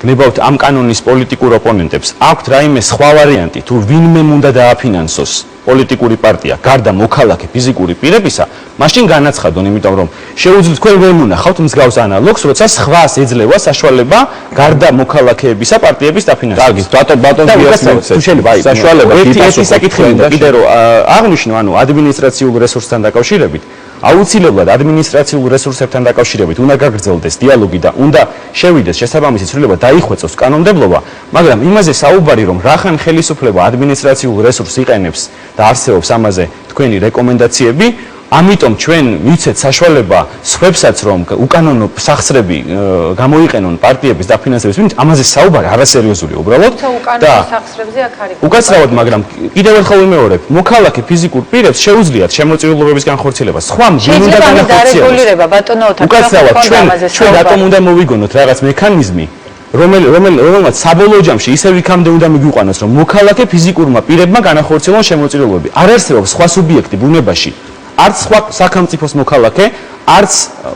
გნებავთ ამ კანონის პოლიტიკურ ოპონენტებს აქვთ რაიმე სხვა ვარიანტი თუ ვინმე უნდა დააფინანსოს პოლიტიკური პარტია გარდა მოქალაქე ფიზიკური პირებისა, მაშინ განაცხადონ, იმიტომ რომ შეუძლია თქვენ ვერ უნახავთ მსგავს ანალოგს, როცა სხვას ეძლევა საშუალება გარდა მოქალაქეებისა პარტიების დაფინანსებას. კარგი, ბატონ თუ შეიძლება საშუალება ერთი საკითხი უნდა კიდე რომ აღნიშნო, ანუ ადმინისტრაციულ რესურსთან დაკავშირებით აუცილებლად ადმინისტრაციულ რესურსებთან დაკავშირებით უნდა გაგრძელდეს დიალოგი და უნდა შევიდეს შესაბამისი ცვლილება დაიხვეწოს კანონმდებლობა, მაგრამ იმაზე საუბარი რომ რახან ხელისუფლება ადმინისტრაციულ რესურსს იყენებს და არსებობს ამაზე თქვენი რეკომენდაციები, ამიტომ ჩვენ მიცეთ საშუალება სხვებსაც რომ უკანონო სახსრები გამოიყენონ პარტიების დაფინანსების მიმართ, ამაზე საუბარი არასერიოზულია უბრალოდ და სახსრებზე აქ არის. უკაცრავად, მაგრამ კიდევ ერთხელ ვიმეორებ, მოქალაქე ფიზიკურ პირებს შეუძლიათ შემოწირულობების განხორციელება. სხვა ვინ უნდა განახორციელოს? ბატონო, უკაცრავად ჩვენ რატომ უნდა მოვიგონოთ რაღაც მექანიზმი, რომელმაც საბოლოო ჯამში ისევ იქამდე უნდა მიგვიყვანოს, რომ მოქალაქე ფიზიკურმა პირებმა განახორციელონ შემოწირულობები. არ არსებობს სხვა სუბიექტი ბუნებაში. არც სხვა სახელმწიფოს მოქალაქე, არც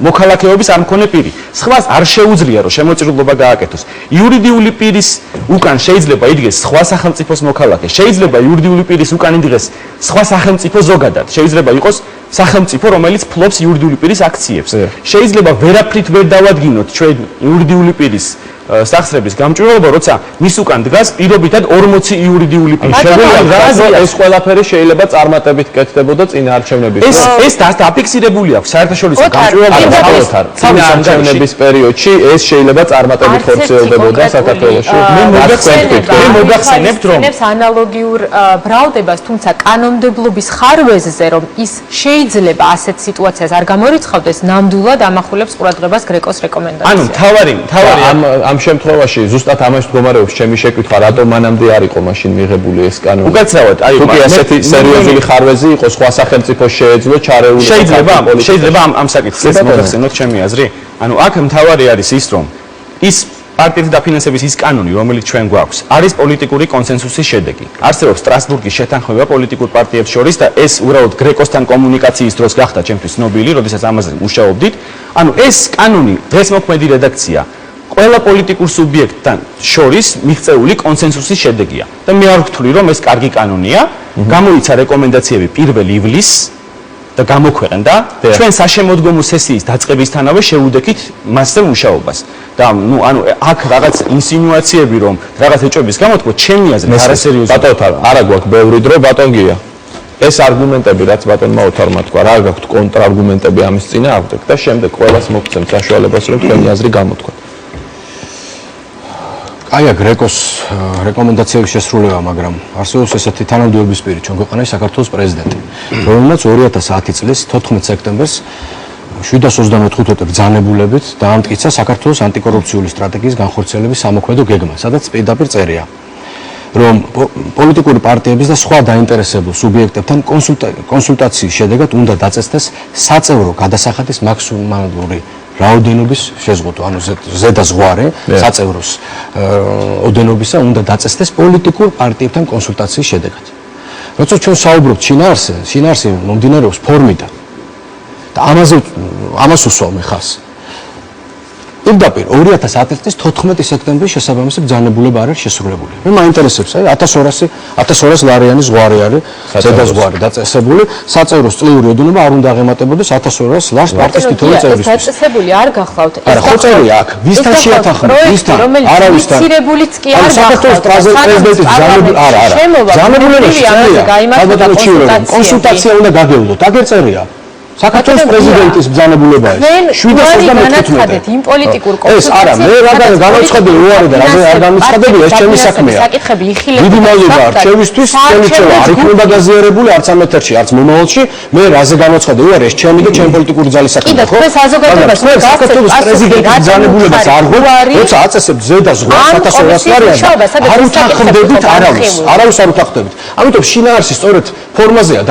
მოქალაქეობის არ მქონე პირი. სხვას არ შეუძლია რომ შემოწირულობა გააკეთოს. იურიდიული პირის უკან შეიძლება იდგეს სხვა სახელმწიფოს მოქალაქე. შეიძლება იურიდიული პირის უკან იდგეს სხვა სახელმწიფო ზოგადად. შეიძლება იყოს სახელმწიფო, რომელიც ფლობს იურიდიული პირის აქციებს. შეიძლება ვერაფრით ვერ დავადგინოთ ჩვენ იურიდიული პირის სახსრების გამჭვირვალობა, როცა მის უკან დგას პირობითად 40 იურიდიული პირი. შეგვიძლია ეს ყველაფერი შეიძლება წარმატებით კეთდებოდა წინაარჩევნების დროს. ეს დაფიქსირებული აქვს საერთაშორისო გამჭვირვალობასთან. წინაარჩევნების პერიოდში ეს შეიძლება წარმატებით ხორციელდებოდა საქართველოში. მე მოგახსენებთ რომ ანალოგიურ ბრალდებას, თუმცა კანონმდებლობის ხარვეზზე რომ ის შეიძლება ასეთ სიტუაციას არ გამორიცხავდეს, ნამდვილად ამახვილებს ყურადღებას გრეკოს რეკომენდაციას. ანუ თავარი ამ შემთხვევაში ზუსტად ამას მდგომარეობს ჩემი შეკითხვა, რატომ მანამდე არ იყო მაშინ მიღებული ეს კანონი? უკაცრავად, თუ კი ასეთი სერიოზული ხარვეზი იყო, სხვა სახელმწიფო შეეძლო ჩარეული. შეიძლება ამ საკითხს მოგახსენოთ ჩემი აზრი? ანუ აქ მთავარი არის ის, რომ ის პარტიის დაფინანსების ის კანონი, რომელიც ჩვენ გვაქვს, არის პოლიტიკური კონსენსუსის შედეგი. არსებობს სტრასბურგის შეთანხმება პოლიტიკურ პარტიებს შორის და ეს უბრალოდ გრეკოსთან კომუნიკაციის დროს გახდა ჩემთვის ცნობილი, როდესაც ამაზე მუშაობდით. ანუ ეს კანონი დღეს მოქმედი რედაქცია ყველა პოლიტიკურ სუბიექტთან შორის მიღწეული კონსენსუსის შედეგია. და მე არ ვთვლი, რომ ეს კარგი კანონია, გამოიცა რეკომენდაციები 1 ივლისს და გამოქვეყნდა ჩვენ საშემოდგომო სესიის დაწყებისთანავე შევუდექით მასზე მუშაობას. და ანუ აქ რაღაც ინსინუაციები რომ რაღაც ეჭვების გამოთქვა, ჩემი აზრით არასერიოზულია. ბატონთან არა გვაქვს ბევრი დრო, ბატონ გია. ეს არგუმენტები, რაც ბატონმა ოთარმა თქვა, რა გაქვთ კონტრარგუმენტები ამის წინააღმდეგ და შემდეგ ყველას მოგცემთ საშუალებას, რომ თქვენი აზრი გამოთქვათ. კაია გრეკოს რეკომენდაციების შესრულება, მაგრამ არსებობს ესეთი თანამდებობის პირი ჩვენ ქვეყანაში საქართველოს პრეზიდენტი, რომელმაც 2010 წლის 14 სექტემბერს 724 ბრძანებულებით დაამტკიცა საქართველოს ანტიკორუფციული სტრატეგიის განხორციელების სამოქმედო გეგმა, სადაც პირდაპირ წერია, რომ პოლიტიკური პარტიების და სხვა დაინტერესებულ სუბიექტებთან კონსულტაციის შედეგად უნდა დაწესდეს საწევრო გადასახადის მაქსიმალური რაოდენობის შეზღუდვა, ანუ ზედაზღვარი საწევროს ოდენობისა უნდა დაწესდეს პოლიტიკურ პარტიებთან კონსულტაციის შედეგად. როცა ჩვენ საუბრობთ შინაარსი მომდინარეობს ფორმიდან და ამას უსვამე ხას. პირდაპირ 2010 წლის 14 სექტემბრის შესაბამისი ბრძანებულება არ არის შესრულებული. მე მაინტერესებს, 1200 ლარიანი ზღვარი არის, ზედა ზღვარი დაწესებული, საწევრო წლიური ოდენობა არ უნდა აღემატებოდეს 1200 ლარს პარტიის თითოეული წევრისთვის. დაწესებული არ გახლავთ. არა, ხო წერია აქ. ვისთან შეათანხმოთ? ვისთან? არავისთან. მიცირებულიც კი არ საქართველოს პრეზიდენტის ბრძანებული არა. ბრძანებულებაში წერია. კონსულტაცია უნდა გაგევლოთ. აქ წერია. საქართველოს პრეზიდენტის ბრძანებულება ეს 725 იმ პოლიტიკურ ეს არა მე რადგან გამოცხადებული უარი და რაზე არ გამოცხადებული ეს ჩემი საქმეა საკითხები იხილება დიდი მადლობა ჩემისთვის ჩემი რჩევა არ იქნება გაზიარებული არც ამ ეთერში არც მომავალში მე რაზე გამოცხადებული უარი ეს ჩემი და ჩემი პოლიტიკური ძალის საქმეა ხო და საზოგადოებას საქართველოს პრეზიდენტის ბრძანებულებას არ გვარი როცა აწესებთ ზედა ზღვა 1200 ლარიანი არ უთანხმდებით არავის არ უთანხმდებით ამიტომ შინაარსი სწორედ ფორმაზეა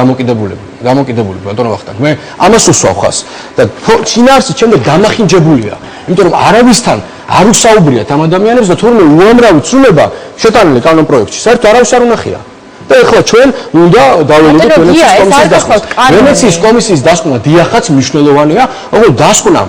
დამოკიდებული ბატონო ვახტანგ მე ამას უსვავ ხას და შინაარსი ჩემზე დამახინჯებულია იმიტომ რომ არავისთან არ უსაუბრიათ ამ ადამიანებს და თურმე უამრავი ცვლილება შეტანილი კანონპროექტში საერთოდ არავის არ უნახია და ეხლა ჩვენ უნდა დავალოდოთ ვენეციის კომისიის დასკვნა დიახაც მნიშვნელოვანია ოღონდ დასკვნა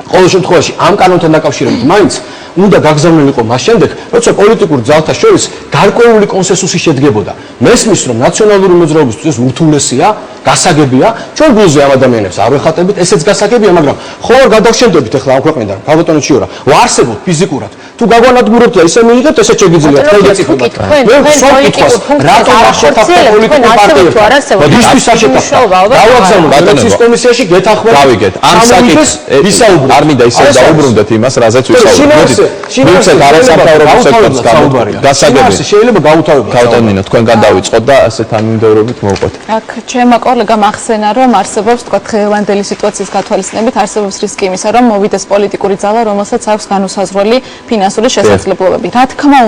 ყოველ შემთხვევაში ამ კანონთან დაკავშირებით მაინც უნდა გაგზავნილიყო მას შემდეგ, როცა პოლიტიკურ ძალთა შორის გარკვეული კონსენსუსი შედგებოდა. მესმის რომ ნაციონალური მოძრაობისთვის ურთულესია, გასაგებია, ჩვენ გულზე ამ ადამიანებს არ ვეხატებით, ესეც გასაგებია, მაგრამ ხო არ გადავშენდებით ახლა ამ ქვეყნიდან, ბატონო ჩიორა, ვარსებობთ ფიზიკურად. თუ გაგვანადგურებთ და ესე მიიღებთ, ესე შეგიძლიათ ხელგეწიფებათ. მე ვსვამ კითხვას, რატომ არ შეთანხმდა პოლიტიკურ პარტიებთან? ისთვის არ შეთანხმდა. დავაგზავნოთ ვენეციის კომისიაში გეთანხმებით. გავიგეთ. ამ საკითხს არ მინდა ისე დაუბრუნდეთ იმას, რაზეც ვისაუბრეთ. შინაარსი არასამთავრობო სექტორის გასაგებია. შეიძლება გაუთავებოთ. გავტანინო, თქვენ გადავიწყოთ და ასე თანმიმდევრობით მოვყვეთ. აქ ჩემმა კოლეგამ ახსენა, რომ არსებობს თქვა დღევანდელი სიტუაციის გათვალისწინებით არსებობს რისკი იმისა, რომ მოვიდეს პოლიტიკური ძალა, რომელსაც აქვს განუსაზღვრელი ფინანსური შესაძლებლობები. რა თქმა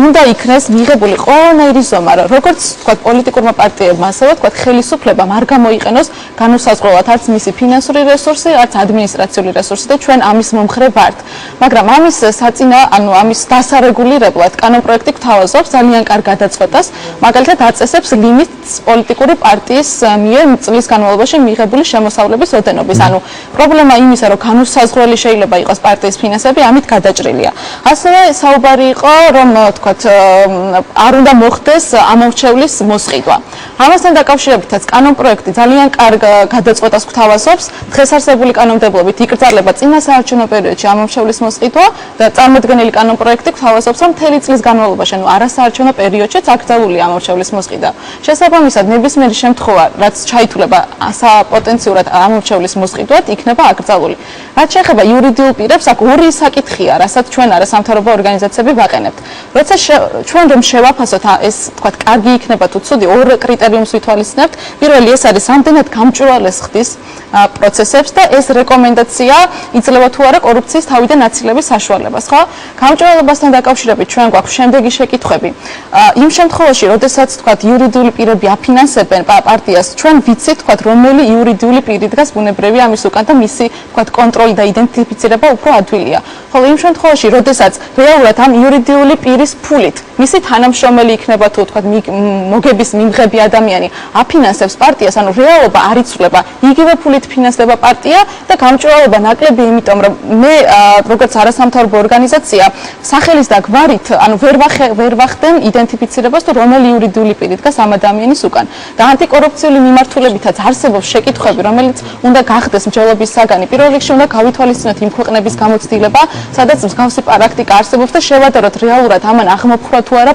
უნდა იქნეს მიღებული ყველანაირი ზომა, როგორც თქვა პოლიტიკურმა პარტიებმა, ასევე თქვა ხელისუფლებამ არ გამოიყენოს განუსაზღვრელად არც მისი ფინანსური რესურსი, არც ადმინისტრაციული რესურსი და ჩვენ ამის მომხრე ვართ. მაგრამ ამის ამის დასარეგულირებლად კანონპროექტი გვთავაზობს ძალიან კარგ გადაწყვეტას, მაგალითად აწესებს ლიმიტს პოლიტიკური პარტიის მიერ წლის განმავლობაში მიღებული შემოსავლების ოდენობის. ანუ პრობლემა იმისა, რომ განუსაზღვრელი შეიძლება იყოს პარტიის ფინანსები, ამით გადაჭრილია. ასევე საუბარი იყო, რომ თქვათ არ უნდა მოხდეს ამორჩევლის მოსყიდვა. ამასთან დაკავშირებითაც კანონპროექტი ძალიან კარგ გადაწყვეტას გვთავაზობს, დღეს არსებული კანონმდებლობით იკრძალება წინა საარჩევნო პერიოდში ამორჩევლის მოსყიდვა და წარმოქმნილი კანონპროექტი გვთავაზობს, რომ მთელი წლის განმავლობაში, ანუ არასაარჩევნო პერიოდშიც აკრძალულია ამორჩევლის მოსყიდვა. შესაბამისად, ნებისმიერი შემთხვევა, რაც ჩაითვლება პოტენციურად ამორჩევლის მოსყიდვად, იქნება აკრძალული. რაც შეეხება იურიდიულ პირებს, აქ ორი საკითხია, რასაც ჩვენ არასამთავრობო ორგანიზაციები ვაყენებთ. როცა ჩვენ რომ შევაფასოთ ეს, თქვათ, კარგი იქნება თუ ცუდი, ორ კრიტერიუმს ვითვალისწინებთ. პირველი ეს არის ამდენად გამჭვირვალეს ხდის პროცესებს და ეს რეკომენდაცია იძლევა თუ არა კორუფციის თავიდან აცილების საშუალებას, ხო? გამჭვირვალებასთან დაკავშირებით ჩვენ გვაქვს შემდეგი შეკითხვები. იმ შემთხვევაში, როდესაც თქვათ იურიდიული პირები აფინანსებენ პარტიას, ჩვენ ვიცით, თქვათ, რომელი იურიდიული პირი დგას ბუნებრივი ამის უკან და მისი, თქვათ, კონტროლი და იდენტიფიცირება უფრო ადვილია. ხოლო იმ შემთხვევაში, როდესაც რეალურად ამ იურიდიული პირის ფულით მისი თანამშრომელი იქნება თუ თქვათ მოგების მიმღები ადამიანი აფინანსებს პარტიას, ანუ რეალობა არ იცვლება, იგივე ფულით ფინანსდება პარტია და გამჭვირვალება ნაკლები, იმიტომ რომ მე როგორც არასამთავრობო ორგანიზაცია სახელის და გვარით, ანუ ვერ ვახდენ იდენტიფიცირებას თუ რომელი იურიდიული პირი დგას ამ ადამიანის უკან. და ანტიკორუფციული მიმართულებითაც არსებობს შეკითხვები, რომელიც უნდა გახდეს მსჯელობის საგანი. პირველ რიგში უნდა გავითვალისწინოთ იმ ქვეყნების გამოცდილება, სადაც მსგავსი პრაქტიკა არსებობს და შევადაროთ რეალურად ამან აღმოფხვრა თუ არა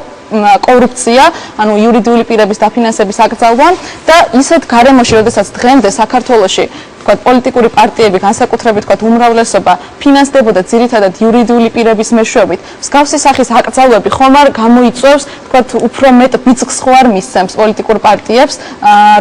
კორუფცია, ანუ იურიდიული პირების დაფინანსების აკრძალვა და ისეთ გარემოში, როდესაც დღემდე საქართველოში თქვათ პოლიტიკური პარტიები, განსაკუთრებით თქვათ უმრავლესობა ფინანსდებოდა ძირითადად იურიდიული პირების მეშვეობით. მსგავსი სახის აკრძალვები ხომ არ გამოიწვევს თქვათ უფრო მეტ ბიძგს ხო არ მისცემს პოლიტიკურ პარტიებს,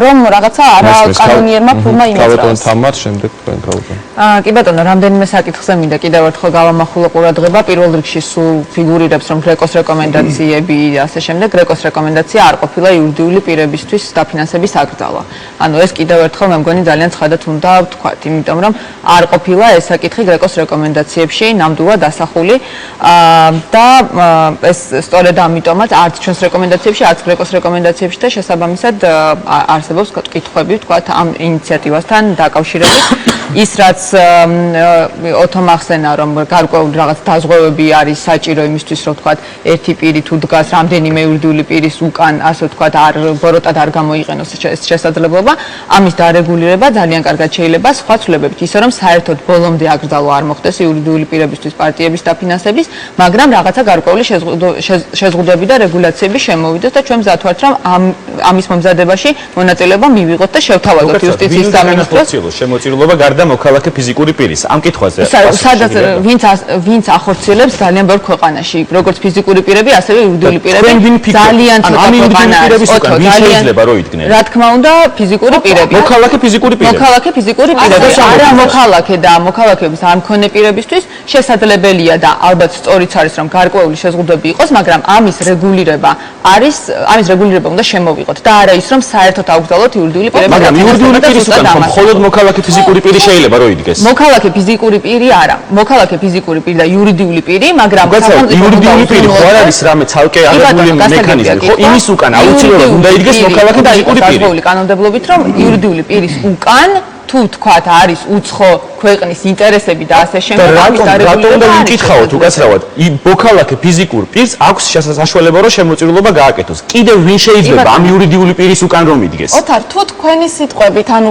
რომ რაღაცა არაკანონიერმა ფულმა იმოძრაოს. თამარ შემდეგ თქვენ გავუგებთ. კი ბატონო, რამდენიმე საკითხზე მინდა კიდევ ერთხელ გავამახვილო ყურადღება. პირველ რიგში სულ ფიგურირებს, რომ გრეკოს რეკომენდაციები და ასე შემდეგ, გრეკოს რეკომენდაცია არ ყოფილა იურიდიული პირებისთვის დაფინანსების აკრძალვა. ანუ ეს კიდევ ერთხელ მე მგონი ძალიან ცხადად უნდა ვთქვათ, იმიტომ რომ არ ყოფილა ეს საკითხი გრეკოს რეკომენდაციებში ნამდვილად ასახული და ეს სწორედ ამიტომაც არც ჩვენს რეკომენდაციებში, არც გრეკოს რეკომენდაციებში და შესაბამისად არსებობს კითხვები, ვთქვათ, ამ ინიციატივასთან დაკავშირებით. ის რაც ოთომ ახსენა რომ გარკვეული რაღაც დაზღვევები არის საჭირო იმისთვის რომ თქვა ერთი პირი თუ დგას რამდენიმე იურიდიული პირის უკან ასე ვთქვათ არ ბოროტად არ გამოიყენოს ეს შესაძლებლობა ამის დარეგულირება ძალიან კარგად შეიძლება სხვა ცვლილებებით ისე რომ საერთოდ ბოლომდე აკრძალვა არ მოხდეს იურიდიული პირებისთვის პარტიების დაფინანსების მაგრამ რაღაცა გარკვეული შეზღუდვები და რეგულაციები შემოვიდეს და ჩვენ მზად ვართ რომ ამის მომზადებაში მონაწილეობა მივიღოთ და შევთავაზოთ იუსტიციის სამინისტროს შემოწირულობა გარდა მოქალაქე ფიზიკური პირის ამ კითხვაზე სადაც ვინც ახორციელებს ძალიან ბევრ ქვეყანაში როგორც ფიზიკური პირები ასევე იურიდიული პირები ძალიან ცოტა ქვეყანაა შეიძლება რო იდგნენ რა თქმა უნდა ფიზიკური პირები მოქალაქე ფიზიკური პირები არა მოქალაქე და მოქალაქეების არ მქონე პირებისთვის შესაძლებელია და ალბათ სწორიც არის რომ გარკვეული შეზღუდვები იყოს მაგრამ ამის რეგულირება უნდა შემოვიღოთ და არა ის რომ საერთოდ აუგზავნოთ იურიდიული პირები მაგრამ იურიდიული პირის უკან მხოლოდ მოქალაქე ფიზიკური პირი შეიძლება რო იდგეს მოქალაქე ფიზიკური პირი არა მოქალაქე ფიზიკური პირი და იურიდიული პირი მაგრამ იურიდიული პირი ხო არ არის რამე ცალკე აღებული მექანიზმი ხო იმის უკან აუცილებლად უნდა იდგეს მოქალაქე ფიზიკური პირი და კანონმდებლობით რომ იურიდიული პირის უკან თუ თქვათ არის უცხო ქვეყნის ინტერესები და ასე შემდეგ რატომ უნდა ვიკითხავთ უკაცრავად მოქალაქე ფიზიკურ პირს აქვს საშუალება რომ შემოწირულობა გააკეთოს კიდევ ვინ შეიძლება ამ იურიდიული პირის უკან რომ იდგეს ოთარ თუ თქვენი სიტყვებით ანუ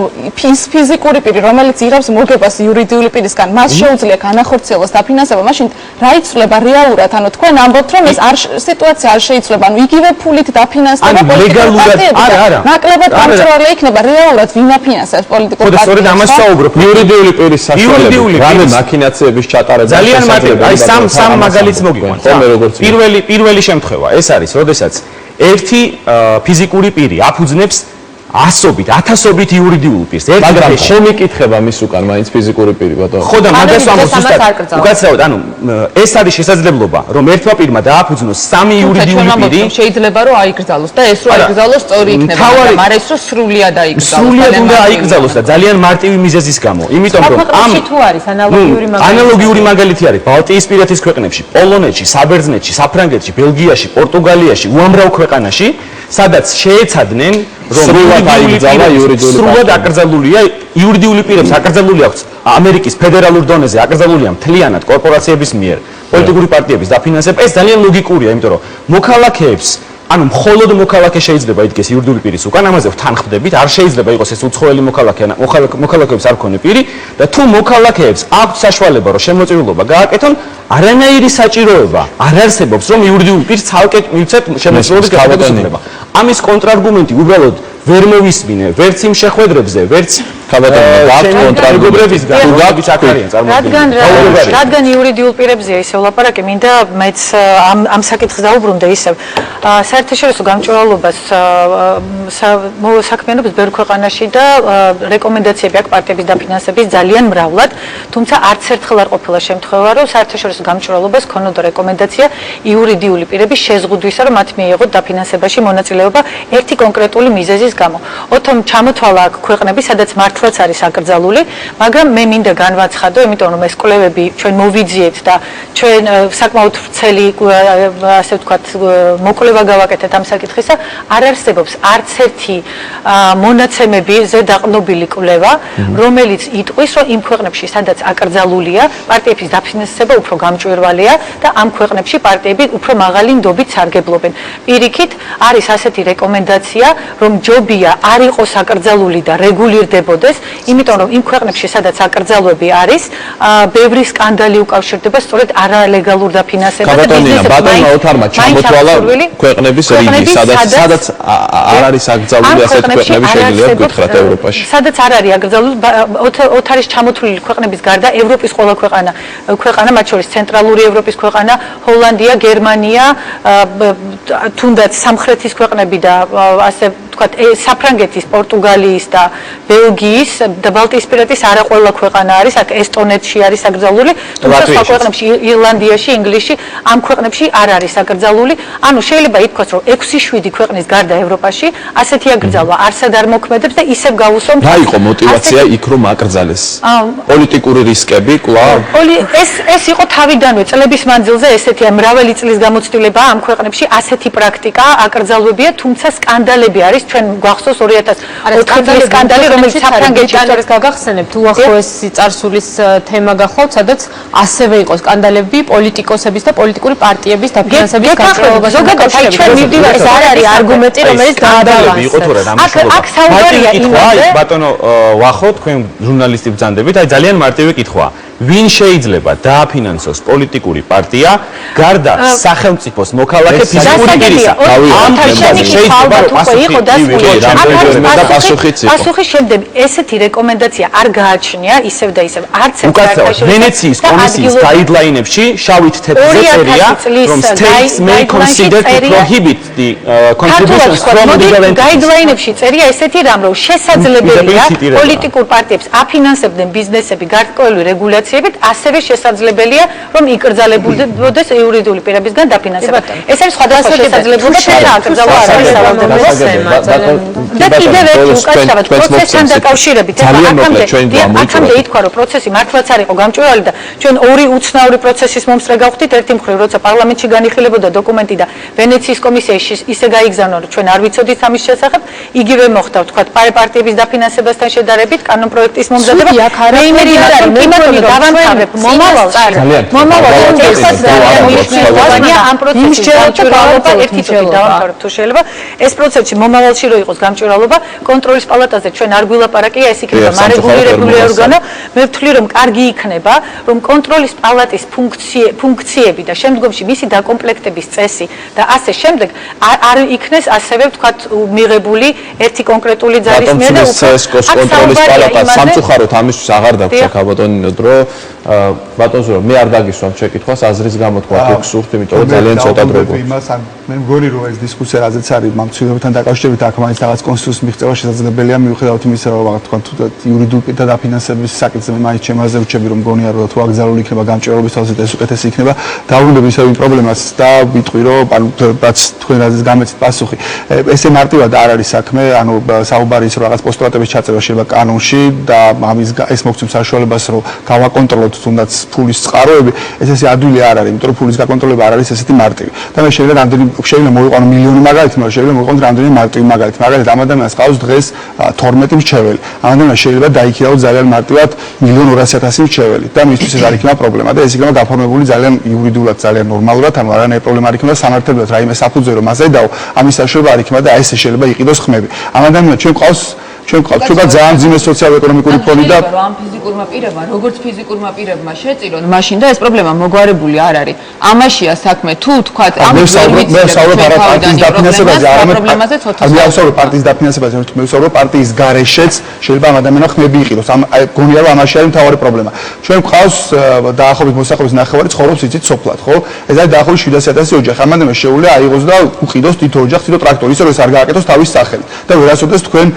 ფიზიკური პირი რომელიც იღებს მოგებას იურიდიული პირისგან მას შეუძლია განახორციელოს დაფინანსება მაშინ რა იცვლება რეალურად ანუ თქვენ ამბობთ რომ ეს სიტუაცია არ შეიძლება ანუ იგივე ფულით დაფინანსდება პოლიტიკური პარტიები ნაკლებად გამჭვირვალე იქნება რეალურად ვინ აფინანსებს პოლიტიკურ პარტიებს სწორედ ამას საუბრობ იურიდიული პირის საშუალებით რამე მაქინაციების ჩატარება ძალიან მარტივი აი სამ მაგალითს მოგივანთ პირველი შემთხვევა ეს არის როდესაც ერთი ფიზიკური პირი აფუძნებს ასობით, ათასობით იურიდიულ პირს. მაგრამ შემიკითხება მის უკან მაინც ფიზიკური პირი ბატონო. ხო და მაგას ამბობ ზუსტად. უკაცრავად, ანუ ეს არის შესაძლებლობა, რომ ერთმა პირმა დააფუძნოს სამი იურიდიული პირი. შეიძლება რომ აიკრძალოს და ეს რომ აიკრძალოს სწორი იქნება, მაგრამ ის რომ სრულიად აიკრძალოს. სრულიად უნდა აიკრძალოს და ძალიან მარტივი მიზეზის გამო. იმიტომ რომ ამ თუ არის ანალოგიური მაგალითი არის ბალტიისპირეთის ქვეყნებში, პოლონეთში, საბერძნეთში, საფრანგეთში, ბელგიაში, პორტუგალიაში, უამრავ ქვეყანაში, სადაც შეეცადნენ რომ სრულად აკრძალულია იურიდიული პირებს აკრძალული აქვს ამერიკის ფედერალურ დონეზე აკრძალულია მთლიანად კორპორაციების მიერ პოლიტიკური პარტიების დაფინანსება ეს ძალიან ლოგიკურია იმიტომ რომ მოქალაქეებს ანუ მხოლოდ მოქალაქე შეიძლება იდგეს იურიდიული პირის უკან ამაზე ვთანხმდებით არ შეიძლება იყოს ეს უცხოელი მოქალაქე მოქალაქეებს არ ქონე პირი და თუ მოქალაქეებს აქვს საშუალება რომ შემოწირულობა გააკეთონ არანაირი საჭიროება არ არსებობს რომ იურიდიულ პირს ცალკე მივცეთ შემოწირულობის გააკეთების უფლება ამის კონტრარგუმენტი უბრალოდ ვერ მოვისმინე ვერც იმ შეხვედრებზე ვერც რადგან იურიდიულ პირებზეა ისე ვლაპარაკი მინდა მეც ამ საკითხს დაუბრუნდე ისევ საერთაშორისო გამჭვირვალობას საქმიანობს ბევრ ქვეყანაში და რეკომენდაციები აქვს პარტიების დაფინანსების ძალიან მრავლად თუმცა არც ერთხელ არ ყოფილა შემთხვევა რომ საერთაშორისო გამჭვირვალობას ქონოდა რეკომენდაცია იურიდიული პირების შეზღუდვისა რომ მათ მიიღოთ დაფინანსებაში მონაწილეობა ერთი კონკრეტული მიზეზის გამო. ოთომ ჩამოთვალა აქ ქვეყნები, სადაც მართლაც არის აკრძალული, მაგრამ მე მინდა განვაცხადო, იმიტომ რომ ეს კვლევები ჩვენ მოვიძიეთ და ჩვენ საკმაოდ ვრცელი, ასე ვთქვათ, მოკვლევა გავაკეთეთ ამ საკითხისა, არ არსებობს არც ერთი მონაცემებზე დაყრდნობილი კვლევა, რომელიც იტყვის, რომ იმ ქვეყნებში, სადაც აკრძალულია, პარტიების დაფინანსება უფრო გამჭვირვალეა და ამ ქვეყნებში პარტიები უფრო მაღალი ნდობით სარგებლობენ. პირიქით არის ასეთი რეკომენდაცია, რომ ჯობია არ იყოს აკრძალული და რეგულირდებოდეს, იმიტომ რომ იმ ქვეყნებში, სადაც აკრძალვები არის, ბევრი სკანდალი უკავშირდება სწორედ არალეგალურ დაფინანსებას და ბიზნესებს. ბატონმა ოთარმა ჩამოთვალა ქვეყნების რიგი, სადაც არ არის აკრძალული ასეთი ქვეყნები შეიძლება გითხრათ ევროპაში. სადაც არ არის აკრძალული, ოთარის ჩამოთვლილი ქვეყნების გარდა ევროპის ყველა ქვეყანა, მათ შორის ცენტრალური ევროპის ქვეყანა, ჰოლანდია, გერმანია, თუნდაც სამხრეთის ქვეყნები და ასე ვთქვათ, საფრანგეთის, პორტუგალიის და ბელგიის და ბალტიისპირეთის არა ყველა ქვეყანა არის, აქ ესტონეთში არის აკრძალული, თუმცა სხვა ქვეყნებში, ირლანდიაში, ინგლისში, ამ ქვეყნებში არ არის აკრძალული. ანუ შეიძლება ითქვას, რომ 6-7 ქვეყნის გარდა ევროპაში ასეთი აკრძალვა არსად არ მოქმედებს და ისევ გავუსვამთ. რა იყო мотиваცია იქ რომ აკრძალეს? პოლიტიკური რისკები კვლავ? ეს იყო თავიდანვე წლების მანძილზე ესეთი მრავალი წლის გამოცდილება ამ ქვეყნებში ასეთი პრაქტიკა აკრძალვებია, თუმცა სკანდალები არის ჩვენ გვახსოვს 2004 სკანდალი, რომელიც საფრანგეთში არის გაგახსენებთ, უახლოესი წარსულის თემა გახლავთ, სადაც ასევე იყო სკანდალები პოლიტიკოსების და პოლიტიკური პარტიების დაფინანსების განსხვავებასთან. ზოგადად აი ჩვენ მივდივართ, ეს არ არის არგუმენტი, რომელიც დაადაბანს. აქ საუბარია იმაზე. ბატონო ვახო, თქვენ ჟურნალისტი ბრძანდებით, აი ძალიან მარტივი კითხვაა. ვინ შეიძლება დააფინანსოს პოლიტიკური პარტია გარდა სახელმწიფოს მოქალაქე ფიზიკური პირისა? ამ შეიძლება იყო პასუხი შემდეგ ესეთი რეკომენდაცია არ გააჩნია ისევ და ისევ არც ერთ უკაცრავად ვენეციის კომისიის გაიდლაინებში შავით თეთრზე წერია რომ states may consider to prohibit the contributions from the government. გაიდლაინებში წერია ესეთი რამ რომ შესაძლებელია პოლიტიკურ პარტიებს აფინანსებდნენ ბიზნესები გარკვეული რეგულაციებით, ასევე შესაძლებელია რომ იკრძალებოდეს იურიდიული პირებისგან დაფინანსება. ეს არის სხვადასხვა შესაძლებლობა და აკრძალვა არ არის სავალდებულო თემა. და კიდევ ერთი უკაცრავად პროცესთან დაკავშირებით აქამდე ითქვა რომ პროცესი მართლაც არ იყო გამჭვირვალე და ჩვენ ორი უცნაური პროცესის მომსწრე გავხდით. ერთი მხრივ როცა პარლამენტში განიხილებოდა დოკუმენტი და ვენეციის კომისიაში ისე გაიგზავნა რომ ჩვენ არ ვიცოდით ამის შესახებ, იგივე მოხდა თქვა პარტიების დაფინანსებასთან შედარებით კანონპროექტის მომზადება. მეიმერი არ არის მემორანდუმი დავამთავრებ მომავალში ამ პროცესის გამჭვირვალობა ერთი ტიპი დავამთავრებ თუ შეიძლება ეს პროცესი მომავალში რო იყოს გამჭვირვალობა კონტროლის პალატაზე ჩვენ არ გვილაპარაკია ეს იქნება მარეგულირებული ორგანო მე ვთვლი რომ კარგი იქნება რომ კონტროლის პალატის ფუნქციები და შემდგომში მისი დაკომპლექტების წესი და ასე შემდეგ არ იქნეს ასევე ვთქვათ მიღებული ერთი კონკრეტული ძალის მიერ და CSKOS კონტროლის პალატა სამწუხაროდ ამისთვის აღარ დაგვჭა ქაბატონინო დრო ბატონო მე არ დაგისვამ შეკითხვას აზრის გამოთქვა იქ სურთ იმიტომ რომ ძალიან ცოტა დრო გვაქვს მე მგონი რომ ეს დისკუსია რაზეც არის მამცირებთან დაკავშირებით აქ მაინც რაღაც კონსტიტუციის მიღწევა შესაძლებელია მიუხედავად იმისა რომ თქვა თუ იურიდიულ პირთა დაფინანსების საკითხზე მე მაინც ჩემაზე ვჩები რომ მგონია რომ თუ აკრძალული იქნება გამჭვირვალობის თავზეთ ეს უკეთესი იქნება დაუბრუნდები ისევ იმ პრობლემას და ვიტყვი რომ რაც თქვენ რაზეც გამეცით პასუხი ესე მარტივად არ არის საქმე ანუ საუბარი ის რომ რაღაც პოსტულატების ჩაწერა შეიძლება კანონში და ამის ეს მოგცემ საშუალებას რომ გავაკონტროლოთ თუნდაც ფულის წყაროები ეს ადვილი არ არის იმიტომ რომ ფულის გაკონტროლება არ არის ესეთი მარტივი და მე შეიძლება შეიძლება მოვიყვანო მილიონი მაგალითი მაგრამ შეიძლება მოვიყვანო რამდენი მარტივი მაგალითი მაგალითად ამ ადამიანს ყავს დღეს 12 მრჩეველი ამ ადამიანს შეიძლება დაიქირავოს ძალიან მარტივად 1.200.000 მრჩეველი და მისთვის ეს არ იქნება პრობლემა და ეს იქნება გაფორმებული ძალიან იურიდიულად ძალიან ნორმალურად ანუ არანაირი პრობლემა არ იქნება სამართლებრივად რაიმე საფუძვე რომ მასე და ამის საშუალება არ იქნება და ეს შეიძლება იყიდოს ხმები ამ ადამიანს ჩვენ ყავს ძალიან ძიმე სოციალურ-ეკონომიკური ფონი და ამ ფიზიკურმა პირებმა როგორც ფიზიკურმა პირებმა შეწირონ მაშინ და ეს პრობლემა მოგვარებული არ არის ამაშია საქმე თუ თქვა ამ მე ვსაუბრობ პარტიის დაფინანსებაზე არამედ პარტიის დაფინანსებაზე მე ვსაუბრობ პარტიის გარეშეც შეიძლება ამ ადამიანმა ხმები იყიდოს ამ გონია რომ ამაში არის მთავარი პრობლემა ჩვენ გვყავს დაახლოებით მოსახლეობის ნახევარი ცხოვრობს იცით სოფლად ხო ეს არის დაახლოებით 700.000 ოჯახი ამ ადამიანს შეუძლია აიღოს და უყიდოს თითო ოჯახს თითო ტრაქტორი ისე რომ ეს არ გააკეთოს თავის სახელით და ვერასოდეს თქვენ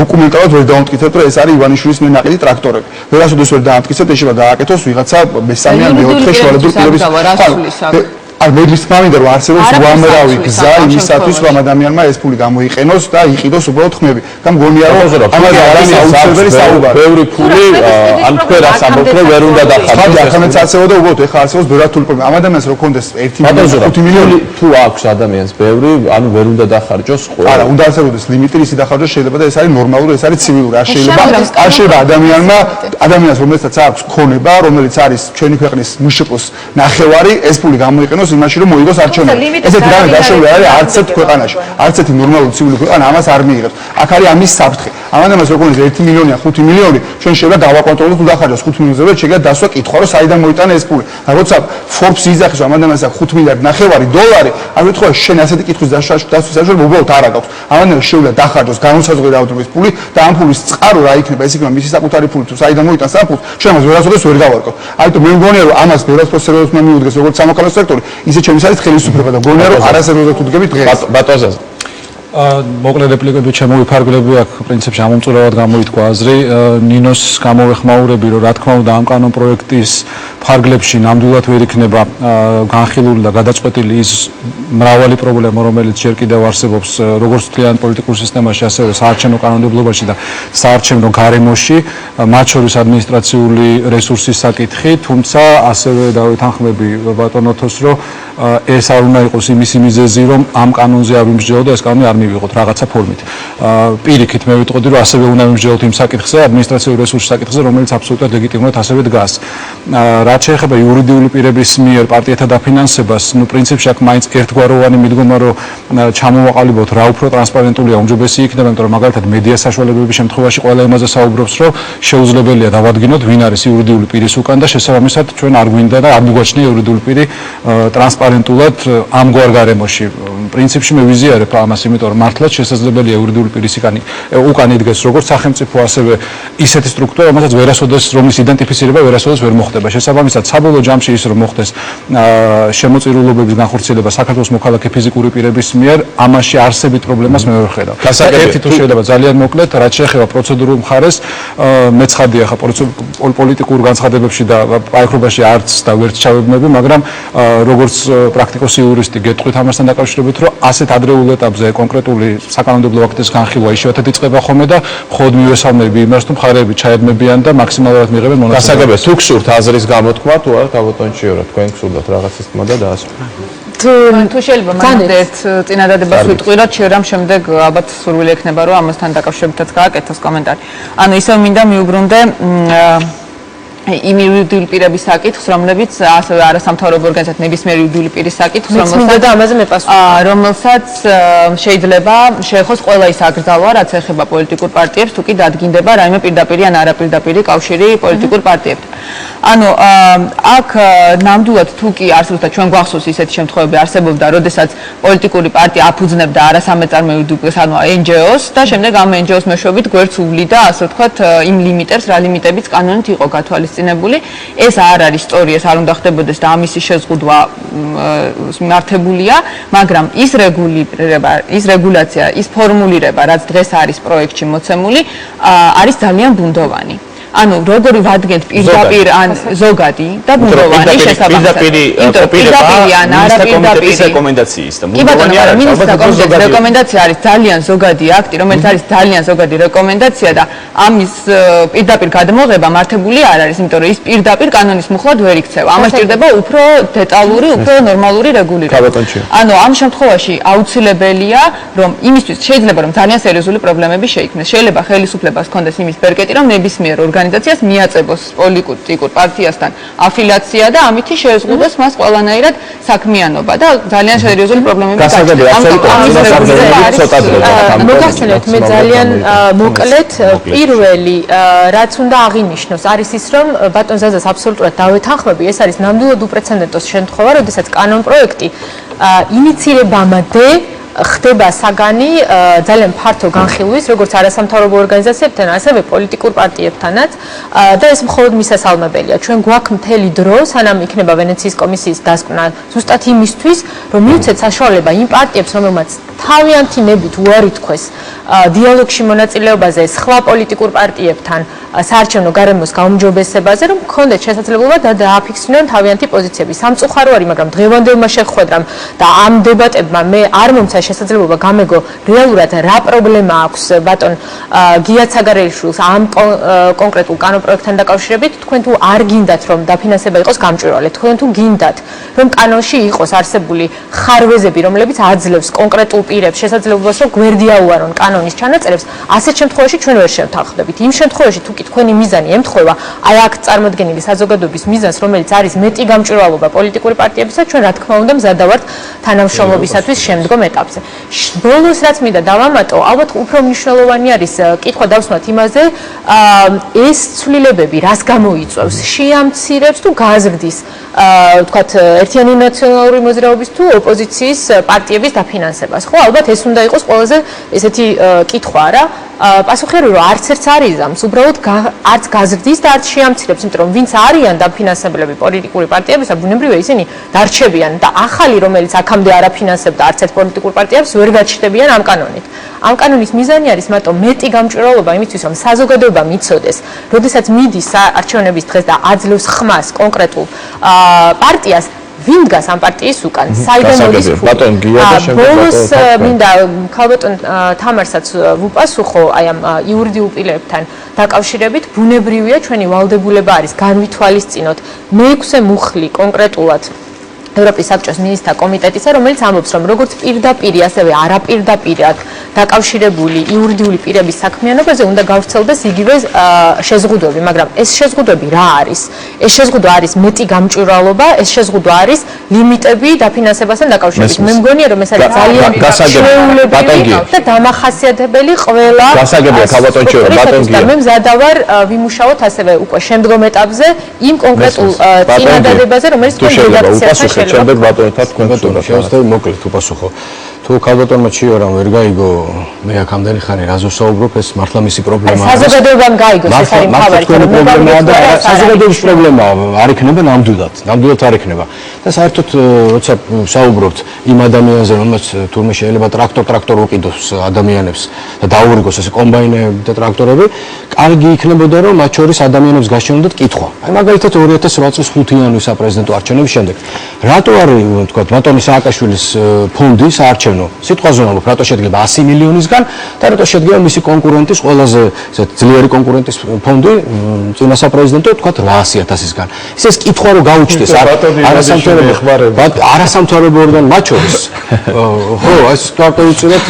დოკუმენტალურად ვერ დაამტკიცებთ რომ ეს არის ივანიშვილის მიერ ნაყიდი ტრაქტორები. ვერასოდეს ვერ დაამტკიცებთ, ეს შეიძლება დააკეთოს ვიღაცა მესამე ან მეოთხე შუალედური პირობის. არ მეძლის მამინდა რომ არსებობს უამრავი გზა იმისათვის რომ ადამიანმა ეს ფული გამოიყენოს და იყიდოს უბრალოდ ხმები. და მგონია რომ ამაზე არის აუცილებელი საუბარი. ბევრი ფული ან თქვენ რას ამბობთ რომ ვერ უნდა დახარჯოს. ხადი ახლა მეც აცევა და უბრალოდ ეხლა არსებობს ბევრად პრობლემა. ამ ადამიანს რო კონდეს 1.5 მილიონი თუ აქვს ადამიანს ბევრი, ანუ ვერ უნდა დახარჯოს ყველა. არა, უნდა არსებობდეს ლიმიტი, ისი დახარჯოს შეიძლება და ეს არის ნორმალური, ეს არის ცივილური. არ შეიძლება ადამიანს რომელსაც აქვს ქონება, რომელიც არის ჩვენი ქვეყნის მშპ-ს ნახევარი, ეს ფული გამოიყენოს იმაში რომ მოიგოს არჩევნები. ესეთი რამე დაშლილი არის არც ერთ ქვეყანაში. არც ერთი ნორმალური ცივილი ქვეყანა ამას არ მიიღებს. აქ არის ამის საფრთხე. ამ ადამიანს როგორ ის 1 მილიონი ან 5 მილიონი ჩვენ შეიძლება დავაკონტროლოთ თუ დახარჯოს 5 მილიონზე და შეიძლება დასვა კითხვა რომ საიდან მოიტანა ეს ფული. როცა Forbes იძახის რომ ამ ადამიანს აქვს 5 მილიარდი ნახევარი დოლარი, ამ შემთხვევაში შენ ასეთი კითხვის დასვის საშუალება უბრალოდ არ აქვს. ამ ადამიანს შეიძლება დახარჯოს განუსაზღვრო რაოდენობის ფული და ამ ფულის წყარო რა იქნება ეს იქნება მისი საკუთარი ფული თუ საიდან მოიტანს ამ ფულს ჩვენ ამას ვერასოდეს ვერ გავარკვევთ. ამიტომ მე მგონია რომ ამას ვერასოდეს სერიოზულად მიუდგეს როგორც სამოქალაქო სექტორი ისე ჩემს არის ხელისუფლება და გონია რომ არასერიოზულად უდგებით დღეს. ბატონზე მოკლე რეპლიკები შემოვიფარგლები აქ პრინციპში ამომწურავად გამოითქვა აზრი ნინოს გამოვეხმაურები რომ რა თქმა უნდა ამ კანონ პროექტის ფარგლებში ნამდვილად ვერ იქნება განხილული და გადაწყვეტილი ის მრავალი პრობლემა რომელიც ჯერ კიდევ არსებობს როგორც მთლიან პოლიტიკურ სისტემაში ასევე საარჩევნო კანონმდებლობაში და საარჩევნო გარემოში მათ შორის ადმინისტრაციული რესურსის საკითხი თუმცა ასევე დავეთანხმები ბატონ ოთოს რომ ეს არ უნდა იყოს იმის მიზეზი, რომ ამ კანონზე არ ვიმსჯელოთ და ეს კანონი არ მივიღოთ რაღაცა ფორმით. პირიქით მე ვიტყოდი, რომ ასევე უნდა ვიმსჯელოთ იმ საკითხზე, ადმინისტრაციული რესურსის საკითხზე, რომელიც აბსოლუტურად ლეგიტიმურად ასევე დგას. რაც შეეხება იურიდიული პირების მიერ პარტიათა დაფინანსებას, ნუ პრინციპში აქ მაინც ერთგვაროვანი მიდგომა, რომ ჩამოვაყალიბოთ რა უფრო ტრანსპარენტულია, უმჯობესი იქნება, იმიტომ რომ მაგალითად მედია საშუალებების შემთხვევაში ყველა იმაზე საუბრობს, რომ შეუძლებელია დავადგინოთ, ვინ არის იურიდიული პირის უკან და შესაბამისად ჩვენ არ გვინდა და არ მიგვაჩნია იურიდიული პირი ტრანსპარენტულად ამგვარ გარემოში. პრინციპში მე ვიზიარებ ამას, იმიტომ რომ მართლაც შესაძლებელია იურიდიული პირის უკან იდგეს როგორც სახელმწიფო, ასევე ისეთი სტრუქტურა, რომელსაც ვერასოდეს რომლის იდენტიფიცირება ვერასოდეს ვერ მოხდება. შესაბამისად, საბოლოო ჯამში ის რომ მოხდეს შემოწირულობების განხორციელება საქართველოს მოქალაქე ფიზიკური პირების მიერ, ამაში არსებით პრობლემას მე ვერ ხედავ. ერთი თუ შეიძლება ძალიან მოკლედ, რაც შეეხება პროცედურულ მხარეს, მე ცხადია ხა პოლიტიკურ განცხადებებში და პაიხრობაში არც და ვერც ჩავებმები, მაგრამ როგორც პრაქტიკოსი იურისტი გეტყვით ამასთან დაკავშირებით, რომ ასეთ ადრეულ ეტაპზე კონკრეტული საკანონმდებლო აქტის განხილვა იშვიათად იწყება ხოლმე და მხოლოდ მივესალმები იმას, თუ მხარეები ჩაედმებიან და მაქსიმალურად მიიღებენ მონაწილეობას. გასაგებია, თუ გსურთ აზრის გამოთქმა, თუ არა გაბატონჩიორა, თქვენ გსურდათ რაღაცის თქმა და დაასრულოთ. თუ შეიძლება მანდ ერთ წინადადებას ვიტყვიროთ, შეიძლება შემდეგ ალბათ სურვილი ექნება, რომ ამასთან დაკავშირებითაც გააკეთოს კომენტარი. ანუ ისევ მინდა მიუბრუნდე იმ იურიდიული პირების საკითხს, რომლებიც ასევე არასამთავრობო ორგანიზაციად ნებისმიერი იურიდიული პირის საკითხს, რომელსაც შეიძლება შეეხოს ყველა ის აკრძალვა, რაც ეხება პოლიტიკურ პარტიებს, თუ კი დადგინდება რაიმე პირდაპირი ან არაპირდაპირი კავშირი პოლიტიკურ პარტიებთან. ანუ აქ ნამდვილად თუ კი არსებობს და ჩვენ გვახსოვს ისეთი შემთხვევები არსებობდა, როდესაც პოლიტიკური პარტია აფუძნებდა არასამეწარმო იურიდიულს, ანუ NGO-ს და შემდეგ ამ NGO-ს მეშვეობით გვერდს უვლიდა, ასე ვთქვათ, იმ ლიმიტებს, რა ლიმიტებიც კანონით იყო გათვალისწინებული. ეს არ არის ისტორია, ეს არ უნდა ხდებოდეს და ამისი შეზღუდვა მართებულია, მაგრამ ის რეგულაცია, ის ფორმულირება, რაც დღეს არის პროექტში მოცემული, არის ძალიან ბუნდოვანი. ანუ როგორი ვადგენთ პირდაპირ ან ზოგადი და ბუნდოვანი შესაბამისად. პირდაპირი ან არაპირდაპირი რეკომენდაციის და ბუნდოვანი არ არის. მინისტრთა რეკომენდაცია არის ძალიან ზოგადი აქტი, რომელიც არის ძალიან ზოგადი რეკომენდაცია და ამის პირდაპირ გადმოღება მართებული არ არის, იმიტომ რომ ის პირდაპირ კანონის მუხლად ვერ იქცევა. ამას სჭირდება უფრო დეტალური, უფრო ნორმალური რეგულირება. ანუ ამ შემთხვევაში აუცილებელია, რომ იმისთვის შეიძლება რომ ძალიან სერიოზული პრობლემები შეიქმნეს. შეიძლება ხელისუფლებას ჰქონდეს იმის ბერკეტი, რომ ნებისმიერ ორგანიზაციას მიაწევოს პოლიტიკურ პარტიასთან αφილიაცია და ამითი შეეზღუდოს მას ყველანაირად საქმიანობა და ძალიან სერიოზული პრობლემები მოგახსენებთ მე ძალიან მოკლედ პირველი რაც უნდა აღინიშნოს არის ის რომ ბატონ ზაზას აბსოლუტურად დავეთანხმები ეს არის ნამდვილად უპრეცედენტო შემთხვევა როდესაც კანონპროექტი ინიცირებამდე ხდება საგანი ძალიან ფართო განხილვის, როგორც არასამთავრობო ორგანიზაციებთან, ასევე პოლიტიკურ პარტიებთანაც და ეს მხოლოდ მისასალმებელია. ჩვენ გვაქვს მთელი დრო, სანამ იქნება ვენეციის კომისიის დასკვნა, ზუსტად იმისთვის, რომ მივცეთ საშუალება იმ პარტიებს, რომელმაც თავიანთი ნებით უარი თქვეს დიალოგში მონაწილეობაზე სხვა პოლიტიკურ პარტიებთან, საარჩევნო გარემოს გაუმჯობესებაზე, რომ გქონდეთ შესაძლებლობა და დააფიქსირონ თავიანთი პოზიციები. სამწუხარო არის, მაგრამ დღევანდელმა შეხვედრამ და ამ დებატებმა მე არ მომცა შესაძლებლობა გამეგო რეალურად რა პრობლემა აქვს ბატონ გია ცაგარეიშვილს ამ კონკრეტულ კანონპროექტთან დაკავშირებით თქვენ თუ არ გინდათ რომ დაფინანსება იყოს გამჭვირვალე თქვენ თუ გინდათ რომ კანონში იყოს არსებული ხარვეზები რომლებიც აძლევს კონკრეტულ პირებს შესაძლებლობას რომ გვერდი აუარონ კანონის ჩანაწერებს ასეთ შემთხვევაში ჩვენ ვერ შევთანხმდებით იმ შემთხვევაში თუ კი თქვენი მიზანი ემთხვევა აი აქ წარმოდგენილი საზოგადოების მიზანს რომელიც არის მეტი გამჭვირვალობა პოლიტიკური პარტიებისა ჩვენ რა თქმა უნდა მზად ვართ თანამშრომლობისათვის შემდგომ ეტაპზე ბოლოს რაც მინდა დავამატო, ალბათ უფრო მნიშვნელოვანი არის კითხვა დავსვათ იმაზე, ეს ცვლილებები რას გამოიწვევს, შეამცირებს თუ გაზრდის, ვთქვათ, ერთიანი ნაციონალური მოძრაობის თუ ოპოზიციის პარტიების დაფინანსებას. ხო, ალბათ ეს უნდა იყოს ყველაზე ესეთი კითხვა რა. პასუხი რომ არც ერთს არ იზამს, უბრალოდ არც გაზრდის და არც შეამცირებს, იმიტომ რომ ვინც არიან დაფინანსებლები პოლიტიკური პარტიებისა, ბუნებრივია ისინი დარჩებიან და ახალი რომელიც აქამდე არაფინანსებდა არც ერთ პოლიტიკურ პარტიებს ვერ გაჩნდებიან ამ კანონით. ამ კანონის მიზანი არის მარტო მეტი გამჭვირვალობა იმისთვის, რომ საზოგადოება მიცოდეს, როდესაც მიდის არჩევნების დღეს და აძლევს ხმას კონკრეტულ პარტიას ვინ დგას ამ პარტიის უკან? საიდან მოდის ფული? ბოლოს მინდა ქალბატონ თამარსაც ვუპასუხო აი ამ იურიდიულ პირებთან დაკავშირებით, ბუნებრივია ჩვენი ვალდებულება არის განვითვალისწინოთ მე-6 მუხლი კონკრეტულად ევროპის საბჭოს მინისტრთა კომიტეტისა, რომელიც ამბობს, რომ როგორც პირდაპირ, ასევე არაპირდაპირად დაკავშირებული იურიდიული პირების საქმიანობაზე უნდა გავრცელდეს იგივე შეზღუდვები, მაგრამ ეს შეზღუდვები რა არის? ეს შეზღუდვა არის მეტი გამჭვირვალობა, ეს შეზღუდვა არის ლიმიტები დაფინანსებასთან დაკავშირებით. მე მგონია, რომ ეს არის ძალიან შეუძლებელი და დამახასიათებელი ყველა გასაგებია ქალბატონ ჩიორა, ბატონ გია. მე მზადა ვარ ვიმუშაოთ ასევე უკვე შემდგომ ეტაპზე იმ კონკრეტულ წინადადებაზე, რომელიც თქვენ რედაქციასთან შეიძლება. შემდეგ ბატონთან თქვენ სურათ. შეუძლებელი მოკლედ უპასუხო. თუ ქალბატონმა ჩიორამ ვერ გაიგო, მე აქ ამდენი ხანი რაზო საუბრობ, ეს მართლა მისი პრობლემაა. საზოგადოებამ გაიგოს, ეს არის მთავარი პრობლემა და საზოგადოების პრობლემაა, არ იქნება ნამდვილად არ იქნება. და საერთოდ როცა საუბრობთ იმ ადამიანზე, რომელსაც თურმე შეიძლება ტრაქტორ უყიდოს ადამიანებს და დაურიგოს ესე კომბაინები და ტრაქტორები, კარგი იქნებოდა რომ მათ შორის ადამიანებს გაშენოდათ კითხვა. აი მაგალითად 2008 წლის 5 იანვრის საპრეზიდენტო არჩევნების შემდეგ. რატო არის თქვა ბატონი სააკაშვილის ფონდი საარჩევნო? სიტყვაზე ვამბობ, რატო შედგება 100 მილიონისგან და რატო შედგება მისი კონკურენტის ყველაზე ძლიერი კონკურენტის ფონდი წინა საპრეზიდენტო თქვა 800.000-ისგან. ეს კითხვა რო გაუჩნდეს არასამთავრობო ორგანო მათ შორის. ხო, ეს თავდაპირველად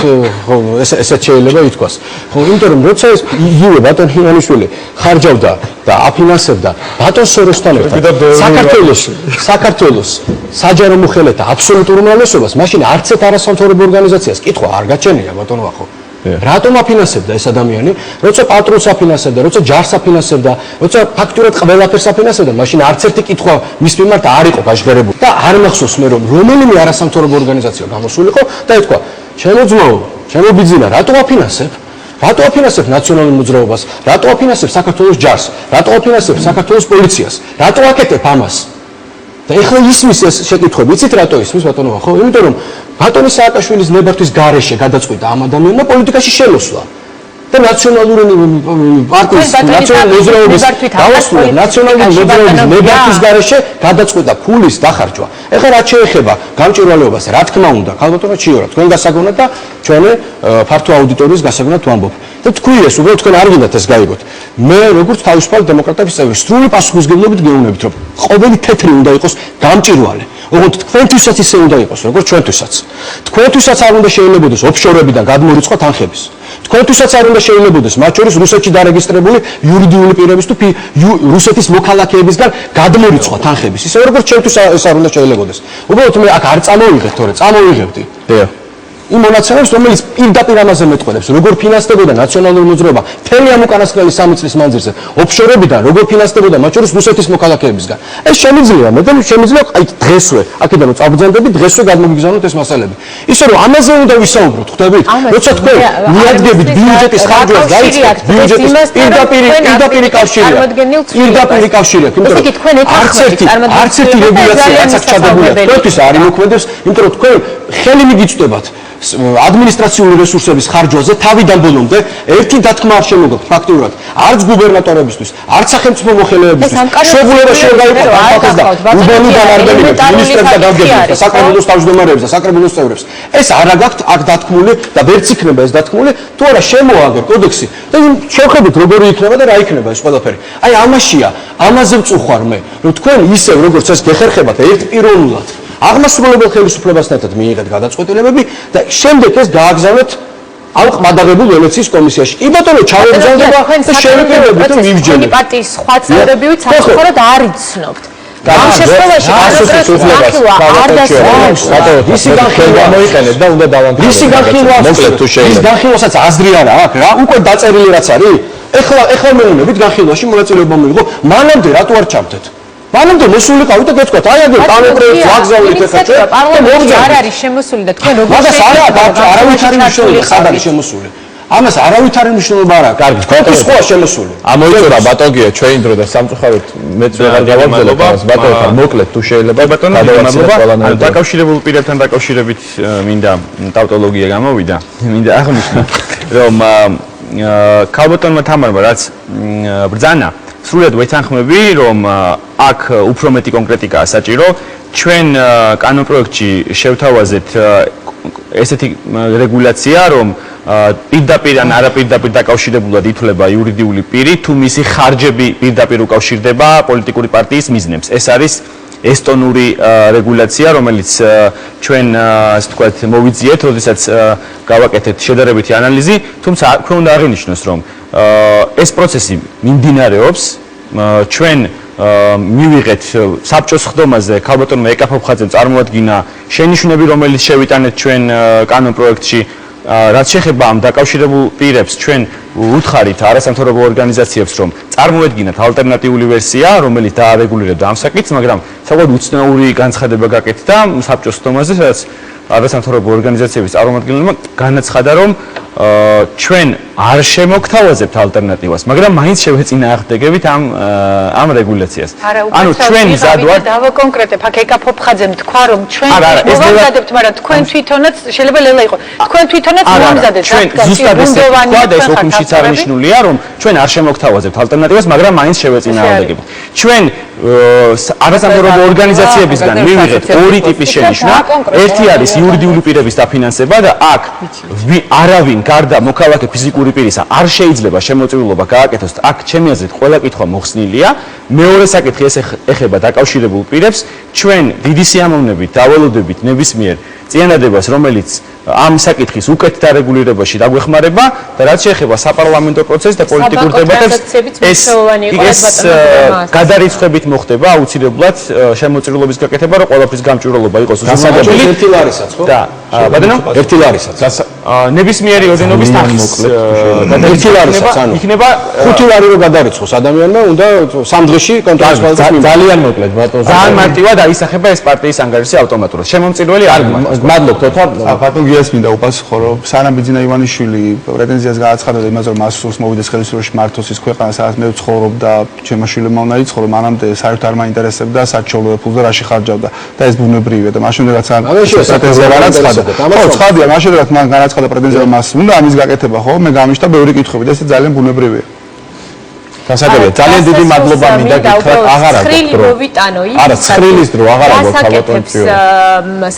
ხო ესეც შეიძლება ითქვას. ხო, იმიტომ რომ როცა ეს იგივე ბატონ ჰიანიშვილი ხარჯავდა და აფინანსებდა ბატონ სოროსთან ერთად საქართველოს საჯარო მოხელეთა აბსოლუტურ უმრავლესობას, მაშინ არც ერთ არასამთავრობო ორგანიზაციას კითხვა არ გაჩენია ბატონო ახო. რატომ აფინანსებდა ეს ადამიანი? როცა პატრონს აფინანსებდა, როცა ჯარს აფინანსებდა, როცა ფაქტურად ყველაფერს აფინანსებდა, მაშინ არც ერთი კითხვა მის მიმართ არ იყო გაჟღერებული. და არ მახსოვს მე რომ რომელიმე არასამთავრობო ორგანიზაცია გამოსულიყო და ეთქვა, ჩემო ძმაო, ჩემო ბიძინა, რატო აფინანსებ? რატო აფინანსებ ნაციონალურ მოძრაობას? რატო აფინანსებ საქართველოს ჯარს? რატო აფინანსებ საქართველოს პოლიციას? რატო აკეთებ ამას? და ეხლა ისმის ეს შეკითხვები, იცით რატო ისმის ბატონო, ხო? იმიტომ რომ ბატონი სააკაშვილის ნებართვის გარეშე გადაწყვიტა ამ ადამიანმა პოლიტიკაში შემოსვლა. და ნაციონალური პარტიის ნაციონალური მოძრაობის დავასრულე ნაციონალური მოძრაობის ნებართვის გარეშე გადაწყვიტა ფულის დახარჯვა. ეხლა რაც შეეხება გამჭვირვალეობას, რა თქმა უნდა, ქალბატონო ჩიორა, თქვენ გასაგონად და ჩვენი ფართო აუდიტორიის გასაგონად ვამბობ. და თქვი ეს, უბრალოდ თქვენ არ გინდათ ეს გაიგოთ. მე როგორც თავისუფალი დემოკრატების წევრი, სრული პასუხისმგებლობით გეუბნებით, რომ ყოველი თეთრი უნდა იყოს გამჭვირვალე. ოღონდ თქვენთვისაც ისე უნდა იყოს, როგორც ჩვენთვისაც. თქვენთვისაც არ უნდა შეიძლებოდეს ოფშორებიდან გადმორიცხვა თანხების. თქვენთვისაც არ უნდა შეიძლებოდეს მათ შორის რუსეთში დარეგისტრირებული იურიდიული პირების თუ რუსეთის მოქალაქეებისგან გადმორიცხვა თანხების. ისე როგორც ჩვენთვის ეს არ უნდა შეიძლებოდეს. უბრალოდ მე აქ არ წამოვიღეთ, თორე წამოვიღებდი. იმ მონაცემებს, რომელიც პირდაპირ ამაზე მეტყველებს, როგორ ფინანსდებოდა ნაციონალური მოძრაობა მთელი ამ უკანასკნელი 3 წლის მანძილზე ოფშორებიდან, როგორ ფინანსდებოდა მათ შორის რუსეთის მოქალაქეებისგან. ეს შემიძლია, მე შემიძლია აი დღესვე, აქედან რომ წაბრძანდები, დღესვე გადმოგიგზავნოთ ეს მასალები. ისე რომ ამაზე უნდა ვისაუბროთ, ხვდებით? როცა თქვენ მიადგებით ბიუჯეტის ხარჯვას, დაიწყეთ ბიუჯეტის პირდაპირი კავშირია. პირდაპირი კავშირია, იმიტომ რომ არც ერთი რეგულაცია რაც აქ ჩადებულია, თქვენთვის არ იმოქმედებს, იმიტომ რომ თქვენ ხელი მიგიწვდებათ ადმინისტრაციული რესურსების ხარჯვაზე თავიდან ბოლომდე ერთი დათქმა არ შემოგაქვთ ფაქტიურად არც გუბერნატორებისთვის, არც სახელმწიფო მოხელეებისთვის. შეგვიძლია შეგაიყვანოთ ახალგაზრდა და უბანი დამარბებელებს, მინისტრებს და გამგებლებს და საკრებულოს თავმჯდომარეებს და საკრებულოს წევრებს. ეს არ აგაქვთ აქ დათქმული და ვერც იქნება ეს დათქმული, თუ არა შემოაგერ კოდექსი და შევხედოთ როგორი იქნება და რა იქნება ეს ყველაფერი. აი ამაშია, ამაზე ვწუხარ მე, რომ თქვენ ისევ როგორც ეს გეხერხებათ ერთპიროვნულად აღმასრულებელ ხელისუფლებასთან ერთად მიიღეთ გადაწყვეტილებები და შემდეგ ეს გააგზავნეთ ამ ყმადაღებულ ვენეციის კომისიაში. კი ბატონო, ჩავებრძანდება და შევეკრიბებით და მივიჯენოთ. თქვენი პარტიის სხვა წევრებივით სამწუხაროდ არ იცნობთ. ამ შემთხვევაში არ დასწრებით. ისი განხილვა მოიყენეთ და უნდა დავამტკიცოთ. ისი განხილვა მოკლედ თუ შეიძლება. ის განხილვასაც აზრი არა აქვს რა, უკვე დაწერილი რაც არის. ეხლა მეუნებით განხილვაში მონაწილეობა მიიღო, მანამდე რატო არ ჩავთეთ? მანამდე მოსულიყავით და გეტყვათ, აი აგერ კანონპროექტს ვაგზავნით ახლა ჩვენ და პარლამენტში არ არის შემოსული და თქვენ როგორ მაგას არავით არ მნიშვნელობა სად არის შემოსული. ამას არავით არ მნიშვნელობა არა. კარგი, თქვენთვის ხო შემოსული. ამოიწურა ბატონგია ჩვენი დრო და სამწუხაროდ მეც ვეღარ გავაგზავნებ ამას ბატონთან მოკლედ თუ შეიძლება ბატონო დაკავშირებულ პირებთან დაკავშირებით მინდა ტავტოლოგია გამოვიდა. მინდა აღნიშნო რომ ქალბატონმა თამარმა რაც ბრძანა სრულად ვეთანხმები, რომ აქ უფრო მეტი კონკრეტიკაა საჭირო. ჩვენ კანონპროექტში შევთავაზეთ ესეთი რეგულაცია, რომ პირდაპირ ან არაპირდაპირ დაკავშირებულად ითვლება იურიდიული პირი, თუ მისი ხარჯები პირდაპირ უკავშირდება პოლიტიკური პარტიის მიზნებს. ეს არის ესტონური რეგულაცია, რომელიც ჩვენ ასე ვთქვათ მოვიძიეთ, როდესაც გავაკეთეთ შედარებითი ანალიზი, თუმცა აქვე უნდა აღინიშნოს, რომ ეს პროცესი მიმდინარეობს, ჩვენ მივიღეთ საბჭოს ხდომაზე ქალბატონმა ეკაფოფხაძემ წარმოადგინა შენიშვნები, რომელიც შევიტანეთ ჩვენ კანონ პროექტში, რაც შეეხება ამ დაკავშირებულ პირებს, ჩვენ უთხარით არასამთავრობო ორგანიზაციებს, რომ წარმოედგინათ ალტერნატიული ვერსია, რომელიც დაარეგულირებდა ამ საკითხს, მაგრამ საკმაოდ უცნაური განცხადება გაკეთდა საბჭოს ხდომაზე, სადაც არასამთავრობო ორგანიზაციების წარმომადგენლებმა განაცხადა, რომ ჩვენ არ შემოგთავაზებთ ალტერნატივას, მაგრამ მაინც შევეწინააღმდეგებით ამ რეგულაციას. ანუ ჩვენ მზად ვართ დავაკონკრეტებ, აქ ეკაფოფხაძემ თქვა, რომ ჩვენ მოვამზადებთ, მაგრამ თქვენ თვითონაც შეიძლება ლელა იყო. თქვენ თვითონაც მოვამზადებთ. ჩვენ ზუსტად ესე თქვა და ეს ოქმშიც აღნიშნულია, რომ ჩვენ არ შემოგთავაზებთ ალტერნატივას, მაგრამ მაინც შევეწინააღმდეგებით. ჩვენ არასამთავრობო ორგანიზაციებისგან მივიღეთ ორი ტიპის შენიშვნა. ერთი არის იურიდიული პირების დაფინანსება და აქ არავინ გარდა მოქალაქე ფიზიკური პირისა არ შეიძლება შემოწირულობა გააკეთოს. აქ ჩემი აზრით ყველა კითხვა მოხსნილია. მეორე საკითხი ეს ეხება დაკავშირებულ პირებს. ჩვენ დიდი სიამოვნებით დავალოდებით ნებისმიერ წინადადებას, რომელიც ამ საკითხის უკეთ დარეგულირებაში დაგვეხმარება და რაც შეეხება საპარლამენტო პროცესს და პოლიტიკურ დებატებს, ეს გადარიცხვებით მოხდება აუცილებლად შემოწირულობის გაკეთება, რომ ყველაფრის გამჭვირვალობა იყოს გასაგებია ერთი ლარისაც ხო? და ბატონო, ერთი ლარისაც. ნებისმიერი ოდენობის ტახის ერთი ლარისაც, ანუ იქნება 5 ლარი რო გადარიცხოს ადამიანმა, უნდა 3 დღეში კონტროლის პალატას ძალიან მოკლედ ბატონო. ძალიან მარტივად აისახება ეს პარტიის ანგარიში ავტომატურად. შემომწირველი არ გვაქვს. მადლობთ ოთარ. ბატონ გიას მინდა უპასუხო, რომ სანამ ბიძინა ივანიშვილი პრეტენზიას გააცხადა და იმაზე, რომ მას სურს მოვიდეს ხელისუფლებაში მართოს ის ქვეყანა, სადაც მე ვცხოვრობ და ჩემმა შვილებმა უნდა იცხოვრო, მანამდე საერთოდ არ მაინტერესებდა საჩვეულო ფულზე რაში ხარჯავდა და ეს ბუნებრივია და მაშინ რაც პრეტენზია განაცხადა. ხო, ცხადია, მაშინ რაც მან განაცხადა პრეტენზია მას უნდა ამის გაკეთება, ხო? მე გამიშთა ბევრი კითხვები და ეს ძალიან ბუნებრივია. გასაგებია, ძალიან დიდი მადლობა მინდა გითხრათ, აღარ აქვს დრო. არა, ცხრილის დრო აღარ აქვს ქალბატონო.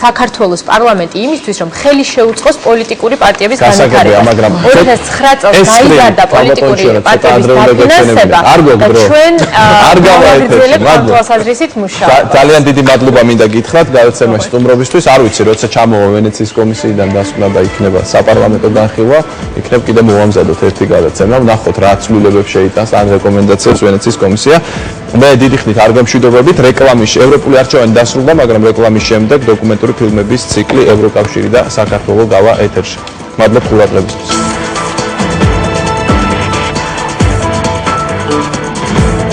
საქართველოს პარლამენტი იმისთვის, რომ ხელი შეუწყოს პოლიტიკური პარტიების განვითარებას. მაგრამ 2009 წელს გაიზარდა პოლიტიკური პარტიების დაფინანსება. და ჩვენ არ გავაერთეთ. თვალსაზრისით მუშაობთ. ძალიან დიდი მადლობა მინდა გითხრათ გადაცემაში სტუმრობისთვის. არ ვიცი, როცა ჩამოვა ვენეციის კომისიიდან დასკვნა და იქნება საპარლამენტო განხილვა, იქნებ კიდე მოვამზადოთ ერთი გადაცემა, ვნახოთ რა ცვლილებებს შეიტანს ან რეკომენდაციებს ვენეციის კომისია. მე დიდი ხნით არ გამშვიდობებით რეკლამის ევროპული არჩევანი დასრულდა, მაგრამ რეკლამის შემდეგ დოკუმენტური ფილმების ციკლი ევროკავშირი და საქართველო გავა ეთერში. მადლობ ყურადღებისთვის.